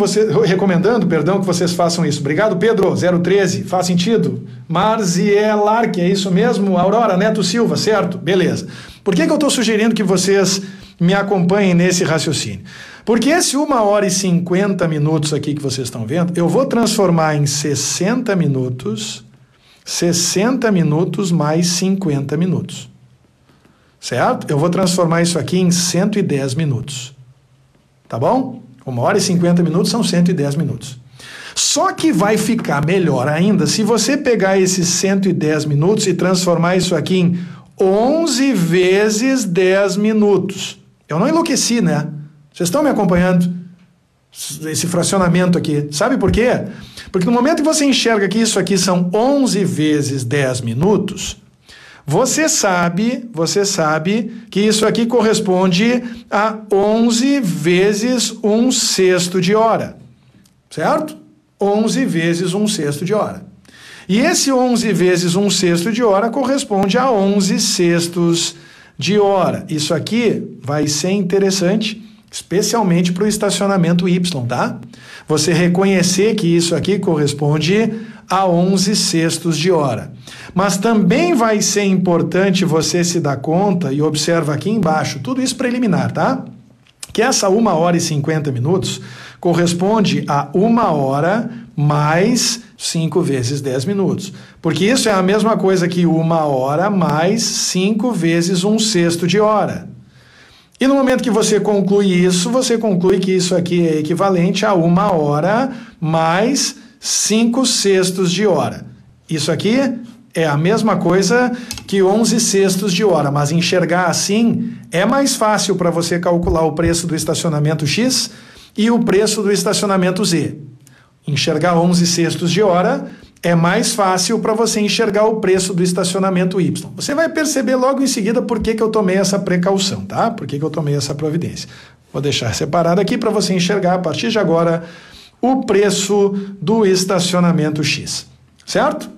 que vocês façam isso? Obrigado, Pedro, 013. Faz sentido? Marzielar, que é isso mesmo? Aurora Neto Silva, certo? Beleza. Por que eu estou sugerindo que vocês me acompanhem nesse raciocínio? Porque esse 1h50 minutos aqui que vocês estão vendo, eu vou transformar em 60 minutos mais 50 minutos. Certo? Eu vou transformar isso aqui em 110 minutos. Tá bom? 1h50 minutos são 110 minutos. Só que vai ficar melhor ainda se você pegar esses 110 minutos e transformar isso aqui em 11 vezes 10 minutos. Eu não enlouqueci, né? Vocês estão me acompanhando? Esse fracionamento aqui. Sabe por quê? Porque no momento que você enxerga que isso aqui são 11 vezes 10 minutos, você sabe que isso aqui corresponde a 11 vezes 1/6 de hora. Certo? 11 vezes 1/6 de hora. E esse 11 vezes 1/6 de hora corresponde a 11/6 de hora. Isso aqui vai ser interessante, especialmente para o estacionamento Y, tá? Você reconhecer que isso aqui corresponde a 11/6 de hora. Mas também vai ser importante você se dar conta, e observa aqui embaixo, tudo isso preliminar, tá? Que essa 1h50 minutos corresponde a 1 hora mais 5 vezes 10 minutos. Porque isso é a mesma coisa que 1 hora mais 5 vezes 1/6 de hora. E no momento que você conclui isso, você conclui que isso aqui é equivalente a 1 hora mais 5/6 de hora. Isso aqui é a mesma coisa que 11/6 de hora, mas enxergar assim é mais fácil para você calcular o preço do estacionamento X e o preço do estacionamento Z. Enxergar 11/6 de hora é mais fácil para você enxergar o preço do estacionamento Y. Você vai perceber logo em seguida por que eu tomei essa precaução, tá? Por que eu tomei essa providência. Vou deixar separado aqui para você enxergar a partir de agora o preço do estacionamento X, certo?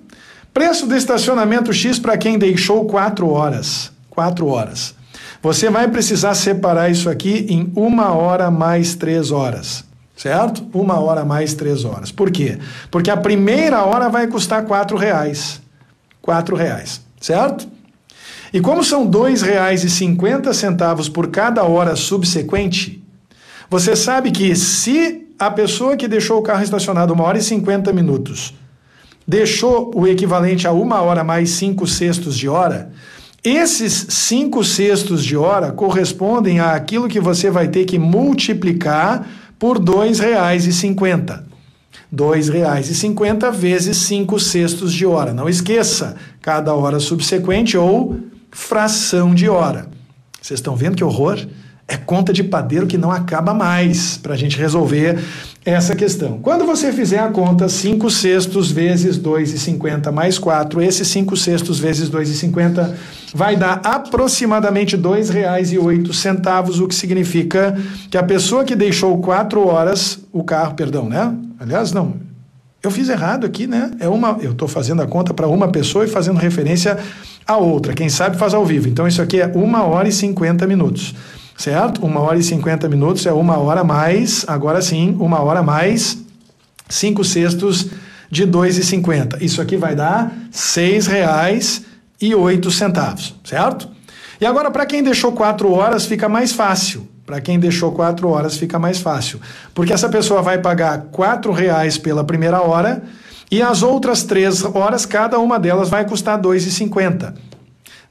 Preço do estacionamento X para quem deixou 4 horas. 4 horas. Você vai precisar separar isso aqui em 1 hora mais 3 horas. Certo? 1 hora mais 3 horas. Por quê? Porque a primeira hora vai custar R$4. R$4, certo? E como são R$2,50 por cada hora subsequente, você sabe que se a pessoa que deixou o carro estacionado 1h50 minutos deixou o equivalente a 1 hora mais 5/6 de hora, esses 5/6 de hora correspondem àquilo que você vai ter que multiplicar por R$2,50. R$2,50 vezes 5/6 de hora. Não esqueça, cada hora subsequente ou fração de hora. Vocês estão vendo que horror? É conta de padeiro que não acaba mais para a gente resolver essa questão. Quando você fizer a conta 5/6 vezes 2,50 mais 4, esse 5/6 vezes 2,50 vai dar aproximadamente R$2,08, o que significa que a pessoa que deixou 4 horas, o carro, perdão, né? Aliás, não, eu fiz errado aqui, né? Eu estou fazendo a conta para uma pessoa e fazendo referência a outra. Quem sabe faz ao vivo. Então isso aqui é 1h50 minutos. Certo? 1h50 minutos é 1 hora mais, agora sim, 1 hora mais 5/6 de 2,50. Isso aqui vai dar R$6,08, certo? E agora, para quem deixou 4 horas, fica mais fácil. Para quem deixou 4 horas, fica mais fácil. Porque essa pessoa vai pagar R$4 pela primeira hora e as outras 3 horas, cada uma delas vai custar R$2,50.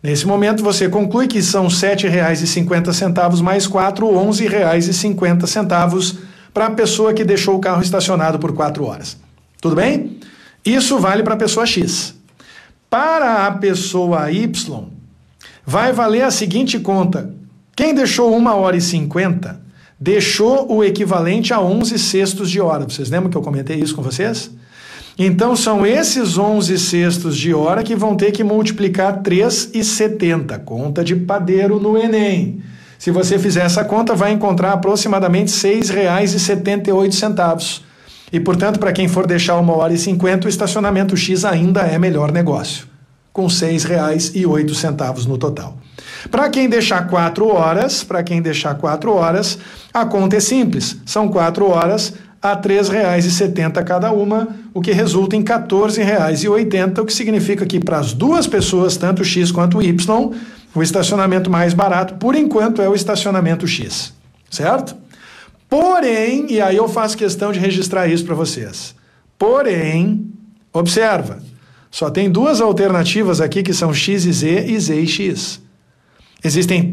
Nesse momento, você conclui que são R$7,50 mais 4, R$11,50 para a pessoa que deixou o carro estacionado por 4 horas. Tudo bem? Isso vale para a pessoa X. Para a pessoa Y, vai valer a seguinte conta. Quem deixou 1h50, deixou o equivalente a 11/6 de hora. Vocês lembram que eu comentei isso com vocês? Então são esses 11 sextos de hora que vão ter que multiplicar 3,70, conta de padeiro no Enem. Se você fizer essa conta, vai encontrar aproximadamente R$ 6,78. E, portanto, para quem for deixar 1h50, o estacionamento X ainda é melhor negócio, com R$ 6,08 no total. Para quem deixar 4 horas, a conta é simples. São 4 horas a R$ 3,70 cada uma, o que resulta em R$ 14,80, o que significa que para as duas pessoas, tanto X quanto Y, o estacionamento mais barato, por enquanto, é o estacionamento X, certo? Porém, e aí eu faço questão de registrar isso para vocês, porém, observa, só tem duas alternativas aqui que são X e Z e X. Existem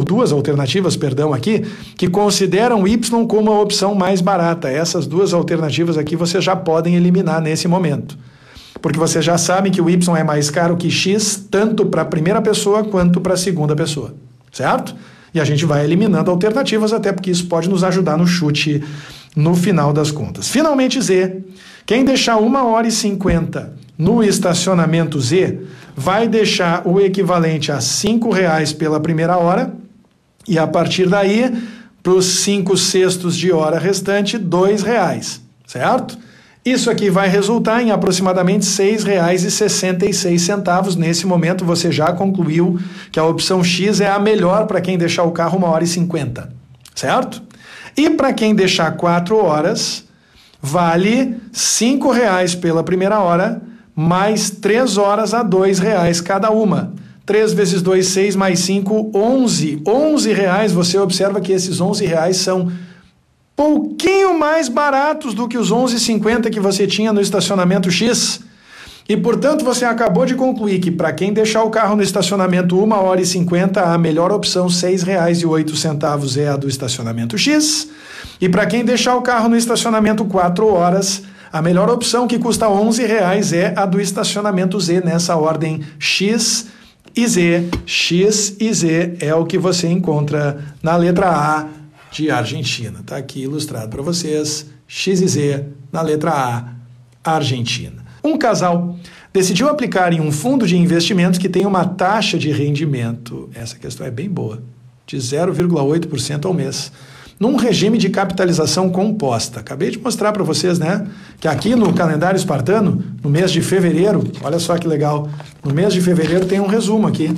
duas alternativas, aqui, que consideram Y como a opção mais barata. Essas duas alternativas aqui vocês já podem eliminar nesse momento. Porque vocês já sabem que o Y é mais caro que X, tanto para a primeira pessoa quanto para a segunda pessoa. Certo? E a gente vai eliminando alternativas, até porque isso pode nos ajudar no chute no final das contas. Finalmente Z. Quem deixar 1h50 no estacionamento Z vai deixar o equivalente a R$ 5,00 pela primeira hora e a partir daí, para os 5 sextos de hora restante, R$ 2,00, certo? Isso aqui vai resultar em aproximadamente R$ 6,66. Nesse momento você já concluiu que a opção X é a melhor para quem deixar o carro 1h50, certo? E para quem deixar 4 horas, vale R$ 5,00 pela primeira hora, mais 3 horas a R$ 2,00 cada uma. 3 vezes 2, 6, mais 5, 11. R$11, você observa que esses R$11 são pouquinho mais baratos do que os 11,50 que você tinha no estacionamento X. E, portanto, você acabou de concluir que para quem deixar o carro no estacionamento 1h50, a melhor opção, R$ 6,08 é a do estacionamento X. E para quem deixar o carro no estacionamento 4 horas, a melhor opção, que custa R$ 11,00, é a do estacionamento Z, nessa ordem X e Z. X e Z é o que você encontra na letra A de Argentina. Está aqui ilustrado para vocês, X e Z na letra A, Argentina. Um casal decidiu aplicar em um fundo de investimentos que tem uma taxa de rendimento, essa questão é bem boa, de 0,8% ao mês, num regime de capitalização composta. Acabei de mostrar para vocês, né, que aqui no calendário espartano, no mês de fevereiro, olha só que legal, no mês de fevereiro tem um resumo aqui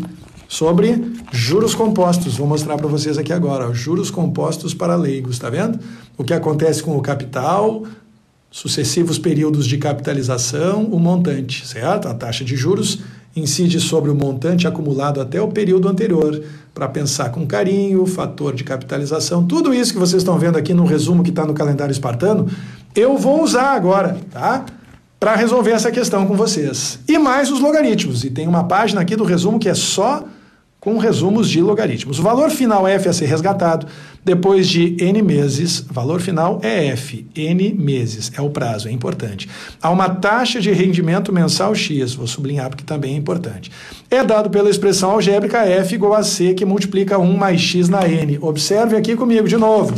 sobre juros compostos. Vou mostrar para vocês aqui agora, ó, juros compostos para leigos, tá vendo? O que acontece com o capital, sucessivos períodos de capitalização, o montante, certo? A taxa de juros incide sobre o montante acumulado até o período anterior, para pensar com carinho, fator de capitalização, tudo isso que vocês estão vendo aqui no resumo que está no calendário espartano, eu vou usar agora, tá? Para resolver essa questão com vocês. E mais os logaritmos, e tem uma página aqui do resumo que é só com resumos de logaritmos. O valor final F a ser resgatado depois de N meses, valor final é F, N meses, é o prazo, é importante. Há uma taxa de rendimento mensal X, vou sublinhar porque também é importante. É dado pela expressão algébrica F igual a C, que multiplica 1 mais X na N. Observe aqui comigo de novo,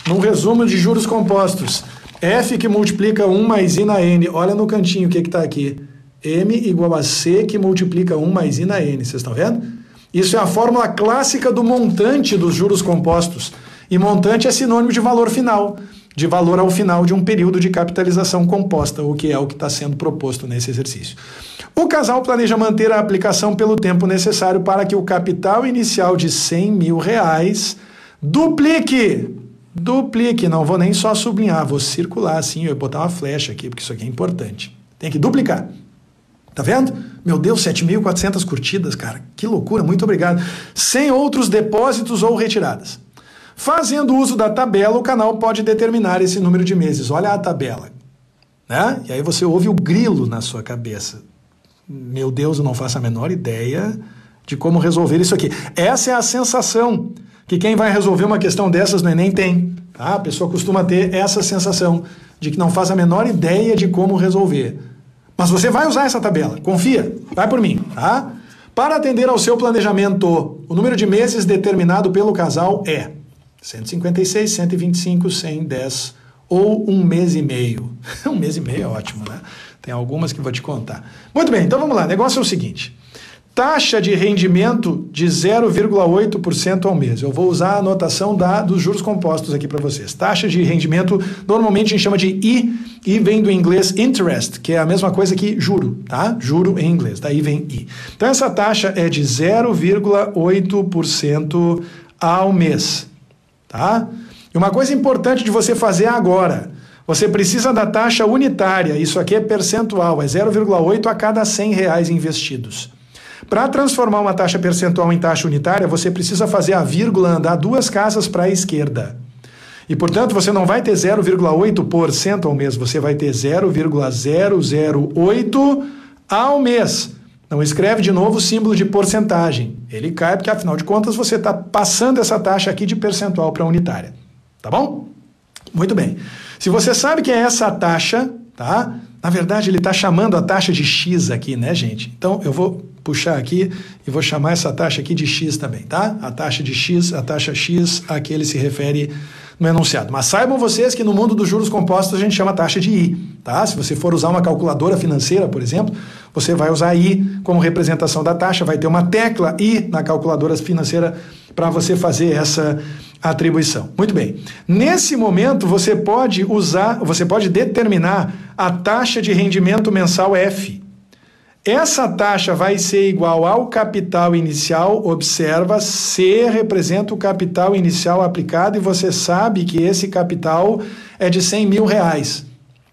num resumo de juros compostos. F que multiplica 1 mais I na N, olha no cantinho o que está aqui. M igual a C que multiplica 1 mais I na N, vocês estão vendo? Isso é a fórmula clássica do montante dos juros compostos. E montante é sinônimo de valor final, de valor ao final de um período de capitalização composta, o que é o que está sendo proposto nesse exercício. O casal planeja manter a aplicação pelo tempo necessário para que o capital inicial de R$100 mil duplique, não vou nem só sublinhar, vou circular assim, eu vou botar uma flecha aqui, porque isso aqui é importante. Tem que duplicar. Tá vendo? Meu Deus, 7.400 curtidas, cara. Que loucura, muito obrigado. Sem outros depósitos ou retiradas. Fazendo uso da tabela, o canal pode determinar esse número de meses. Olha a tabela. Né? E aí você ouve o grilo na sua cabeça. Meu Deus, eu não faço a menor ideia de como resolver isso aqui. Essa é a sensação que quem vai resolver uma questão dessas no Enem tem. Tá? A pessoa costuma ter essa sensação de que não faz a menor ideia de como resolver. Mas você vai usar essa tabela, confia, vai por mim, tá? Para atender ao seu planejamento, o número de meses determinado pelo casal é 156, 125, 110 ou 1 mês e meio? 1 mês e meio é ótimo, né? Tem algumas que vou te contar. Muito bem, então vamos lá. O negócio é o seguinte. Taxa de rendimento de 0,8% ao mês. Eu vou usar a anotação dos juros compostos aqui para vocês. Taxa de rendimento, normalmente a gente chama de I, I vem do inglês interest, que é a mesma coisa que juro, tá? Juro em inglês, daí vem I. Então essa taxa é de 0,8% ao mês, tá? E uma coisa importante de você fazer agora, você precisa da taxa unitária, isso aqui é percentual, é 0,8 a cada R$100 investidos. Para transformar uma taxa percentual em taxa unitária, você precisa fazer a vírgula andar 2 casas para a esquerda. E, portanto, você não vai ter 0,8% ao mês, você vai ter 0,008 ao mês. Não escreve de novo o símbolo de porcentagem. Ele cai porque, afinal de contas, você está passando essa taxa aqui de percentual para unitária. Tá bom? Muito bem. Se você sabe que é essa taxa, tá? Na verdade, ele está chamando a taxa de X aqui, né, gente? Então, eu vou puxar aqui e vou chamar essa taxa aqui de X também, tá? A taxa de X, a taxa X, a que ele se refere no enunciado. Mas saibam vocês que no mundo dos juros compostos a gente chama taxa de I, tá? Se você for usar uma calculadora financeira, por exemplo, você vai usar I como representação da taxa, vai ter uma tecla I na calculadora financeira para você fazer essa atribuição. Muito bem. Nesse momento, você pode determinar a taxa de rendimento mensal F. Essa taxa vai ser igual ao capital inicial, observa, C representa o capital inicial aplicado e você sabe que esse capital é de R$100 mil.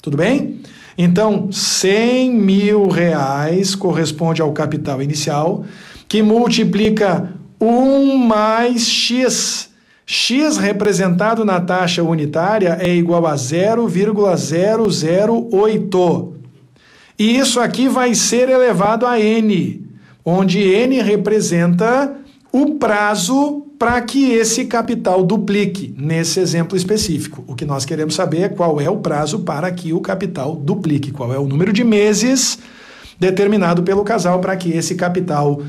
Tudo bem? Então, R$100 mil corresponde ao capital inicial, que multiplica 1 mais X. X representado na taxa unitária é igual a 0,008. E isso aqui vai ser elevado a N, onde N representa o prazo para que esse capital duplique, nesse exemplo específico. O que nós queremos saber é qual é o prazo para que o capital duplique, qual é o número de meses determinado pelo casal para que esse capital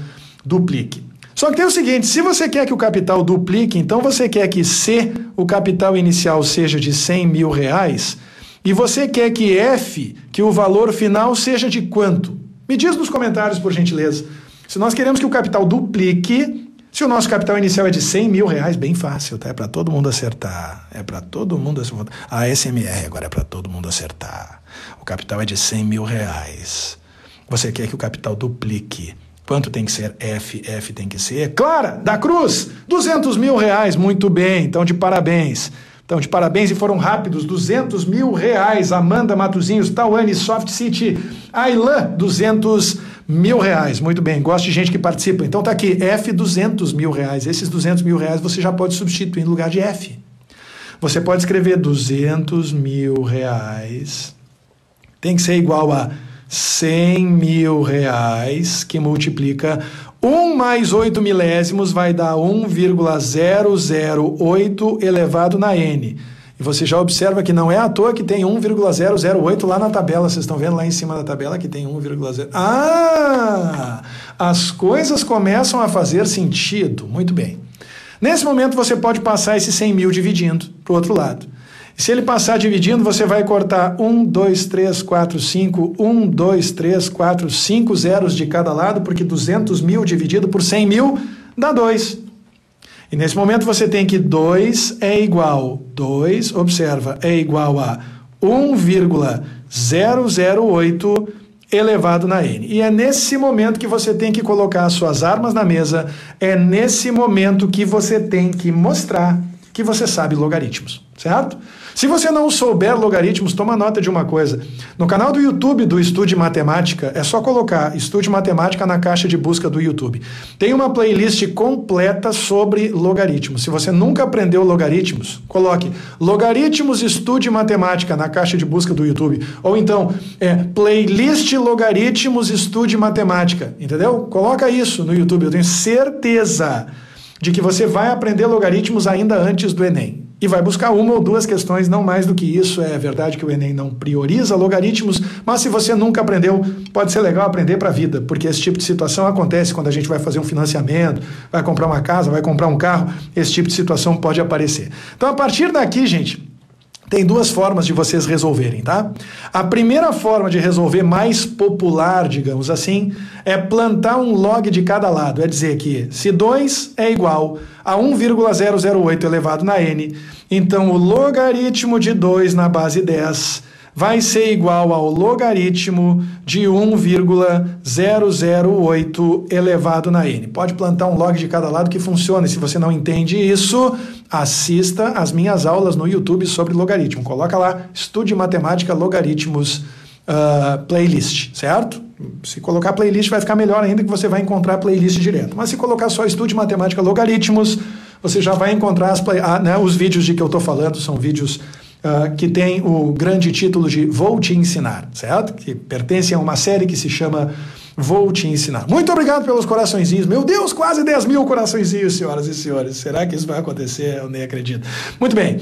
duplique. Só que tem o seguinte, se você quer que o capital duplique, então você quer que C, o capital inicial, seja de R$100 mil, e você quer que F, que o valor final, seja de quanto? Me diz nos comentários, por gentileza. Se nós queremos que o capital duplique, se o nosso capital inicial é de R$100 mil, bem fácil, tá? É para todo mundo acertar. É para todo mundo acertar. A SMR agora é para todo mundo acertar. O capital é de R$100 mil. Você quer que o capital duplique. Quanto tem que ser F? F tem que ser Clara da Cruz, R$200 mil. Muito bem, então de parabéns. Então, de parabéns e foram rápidos, R$200 mil. Amanda Matuzinhos, Tawane, Soft City, Ailan, R$200 mil. Muito bem, gosto de gente que participa. Então tá aqui, F, R$200 mil. Esses R$200 mil você já pode substituir no lugar de F. Você pode escrever R$200 mil, tem que ser igual a R$100 mil, que multiplica 1 mais 8 milésimos vai dar 1,008 elevado na N. E você já observa que não é à toa que tem 1,008 lá na tabela. Vocês estão vendo lá em cima da tabela que tem 1,0. Ah! As coisas começam a fazer sentido. Muito bem. Nesse momento você pode passar esse 100 mil dividindo para o outro lado. Se ele passar dividindo, você vai cortar 1, 2, 3, 4, 5, 1, 2, 3, 4, 5 zeros de cada lado, porque 200 mil dividido por 100 mil dá 2. E nesse momento você tem que 2 é igual, 2, observa, é igual a 1,008 elevado na N. E é nesse momento que você tem que colocar as suas armas na mesa, é nesse momento que você tem que mostrar que você sabe logaritmos, certo? Se você não souber logaritmos, toma nota de uma coisa. No canal do YouTube do Estude Matemática, é só colocar Estude Matemática na caixa de busca do YouTube. Tem uma playlist completa sobre logaritmos. Se você nunca aprendeu logaritmos, coloque Logaritmos Estude Matemática na caixa de busca do YouTube. Ou então, playlist Logaritmos Estude Matemática. Entendeu? Coloca isso no YouTube. Eu tenho certeza de que você vai aprender logaritmos ainda antes do Enem. E vai buscar uma ou duas questões, não mais do que isso. É verdade que o Enem não prioriza logaritmos, mas se você nunca aprendeu, pode ser legal aprender para a vida, porque esse tipo de situação acontece quando a gente vai fazer um financiamento, vai comprar uma casa, vai comprar um carro, esse tipo de situação pode aparecer. Então, a partir daqui, gente, Tem duas formas de vocês resolverem, tá? A primeira forma de resolver, mais popular, digamos assim, é plantar um log de cada lado. É dizer que se 2 é igual a 1,008 elevado na n, então o logaritmo de 2 na base 10 vai ser igual ao logaritmo de 1,008 elevado na n. Pode plantar um log de cada lado que funciona. E se você não entende isso, assista às minhas aulas no YouTube sobre logaritmo. Coloca lá, Estude Matemática Logaritmos Playlist, certo? Se colocar playlist vai ficar melhor ainda, que você vai encontrar playlist direto. Mas se colocar só Estude Matemática Logaritmos, você já vai encontrar os vídeos de que eu estou falando, são vídeos que tem o grande título de Vou Te Ensinar, certo? Que pertence a uma série que se chama Vou Te Ensinar. Muito obrigado pelos coraçõezinhos. Meu Deus, quase 10 mil coraçõezinhos, senhoras e senhores. Será que isso vai acontecer? Eu nem acredito. Muito bem.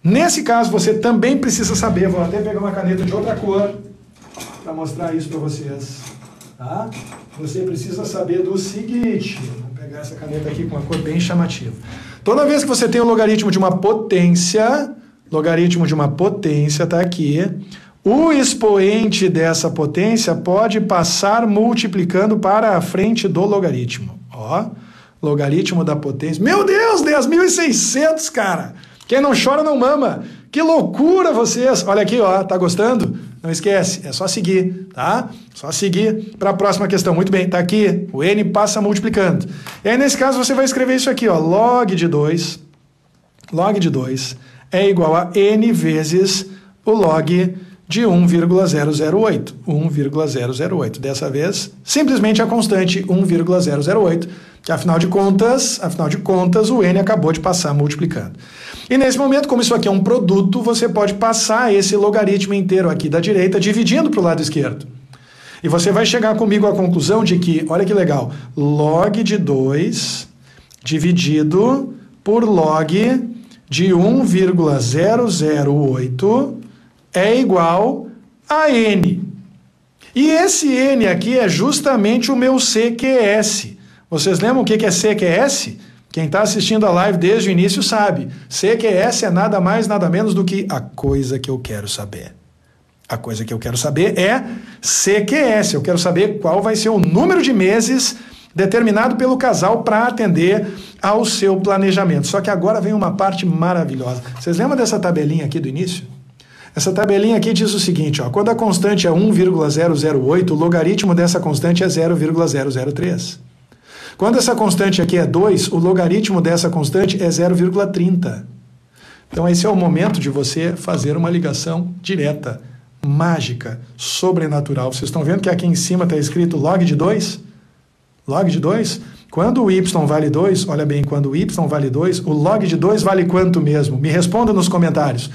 Nesse caso, você também precisa saber, vou até pegar uma caneta de outra cor para mostrar isso para vocês. Tá? Você precisa saber do seguinte. Vou pegar essa caneta aqui com uma cor bem chamativa. Toda vez que você tem o logaritmo de uma potência... Logaritmo de uma potência está aqui. O expoente dessa potência pode passar multiplicando para a frente do logaritmo. Ó, logaritmo da potência. Meu Deus, 10.600, cara! Quem não chora não mama. Que loucura vocês! Olha aqui, ó, tá gostando? Não esquece, é só seguir, tá? Só seguir para a próxima questão. Muito bem, tá aqui. O n passa multiplicando. E aí, nesse caso, você vai escrever isso aqui, ó. Log de 2 é igual a n vezes o log de 1,008. 1,008. Dessa vez, simplesmente a constante 1,008, que afinal de contas, o n acabou de passar multiplicando. E nesse momento, como isso aqui é um produto, você pode passar esse logaritmo inteiro aqui da direita, dividindo para o lado esquerdo. E você vai chegar comigo à conclusão de que, olha que legal, log de 2 dividido por log de 1,008 é igual a n. E esse n aqui é justamente o meu CQS. Vocês lembram o que é CQS? Quem está assistindo a live desde o início sabe. CQS é nada mais, nada menos do que a coisa que eu quero saber. A coisa que eu quero saber é CQS. Eu quero saber qual vai ser o número de meses determinado pelo casal para atender ao seu planejamento. Só que agora vem uma parte maravilhosa. Vocês lembram dessa tabelinha aqui do início? Essa tabelinha aqui diz o seguinte, ó, quando a constante é 1,008, o logaritmo dessa constante é 0,003. Quando essa constante aqui é 2, o logaritmo dessa constante é 0,30. Então esse é o momento de você fazer uma ligação direta, mágica, sobrenatural. Vocês estão vendo que aqui em cima está escrito log de 2? Log de 2, quando o y vale 2, olha bem, quando o y vale 2, o log de 2 vale quanto mesmo? Me responda nos comentários.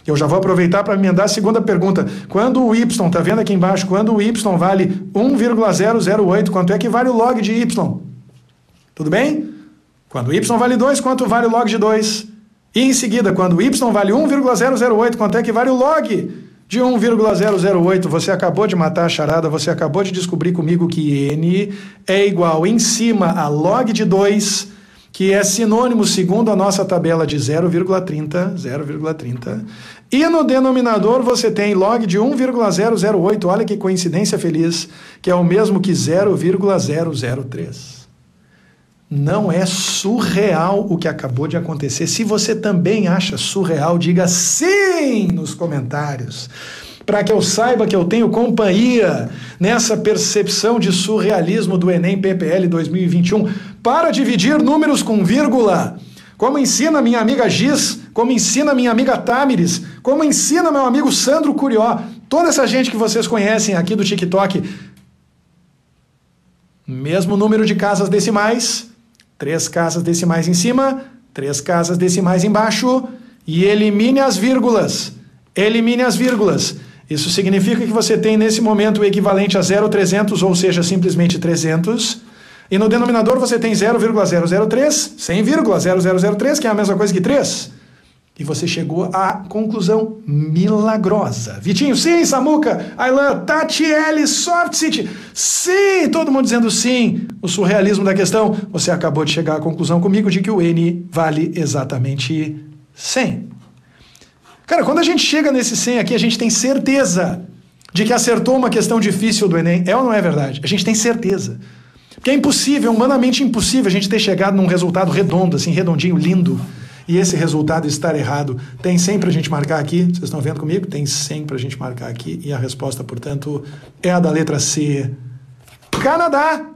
Eu já vou aproveitar para emendar a segunda pergunta. Quando o y, tá vendo aqui embaixo, quando o y vale 1,008, quanto é que vale o log de y? Tudo bem? Quando o y vale 2, quanto vale o log de 2? E em seguida, quando o y vale 1,008, quanto é que vale o log de 1,008, você acabou de matar a charada, você acabou de descobrir comigo que n é igual em cima a log de 2, que é sinônimo, segundo a nossa tabela, de 0,30, e no denominador você tem log de 1,008, olha que coincidência feliz, que é o mesmo que 0,003. Não é surreal o que acabou de acontecer? Se você também acha surreal, diga sim nos comentários, para que eu saiba que eu tenho companhia nessa percepção de surrealismo do Enem PPL 2021 para dividir números com vírgula, como ensina minha amiga Giz, como ensina minha amiga Tamires, como ensina meu amigo Sandro Curió, toda essa gente que vocês conhecem aqui do TikTok. Mesmo número de casas decimais, 3 casas decimais em cima, 3 casas decimais embaixo, e elimine as vírgulas. Elimine as vírgulas. Isso significa que você tem nesse momento o equivalente a 0,300, ou seja, simplesmente 300. E no denominador você tem 0,003, sem vírgula, 0,003, que é a mesma coisa que 3. E você chegou à conclusão milagrosa. Vitinho, sim. Samuca, Ailan, Tatiele, Soft City, sim. Todo mundo dizendo sim. O surrealismo da questão. Você acabou de chegar à conclusão comigo de que o n vale exatamente 100. Cara, quando a gente chega nesse 100 aqui, a gente tem certeza de que acertou uma questão difícil do Enem. É ou não é verdade? A gente tem certeza. Porque é impossível, é humanamente impossível a gente ter chegado num resultado redondo, assim, redondinho, lindo, e esse resultado estar errado. Tem sempre a gente marcar aqui, vocês estão vendo comigo? Tem sempre a gente marcar aqui, e a resposta, portanto, é a da letra C. Canadá!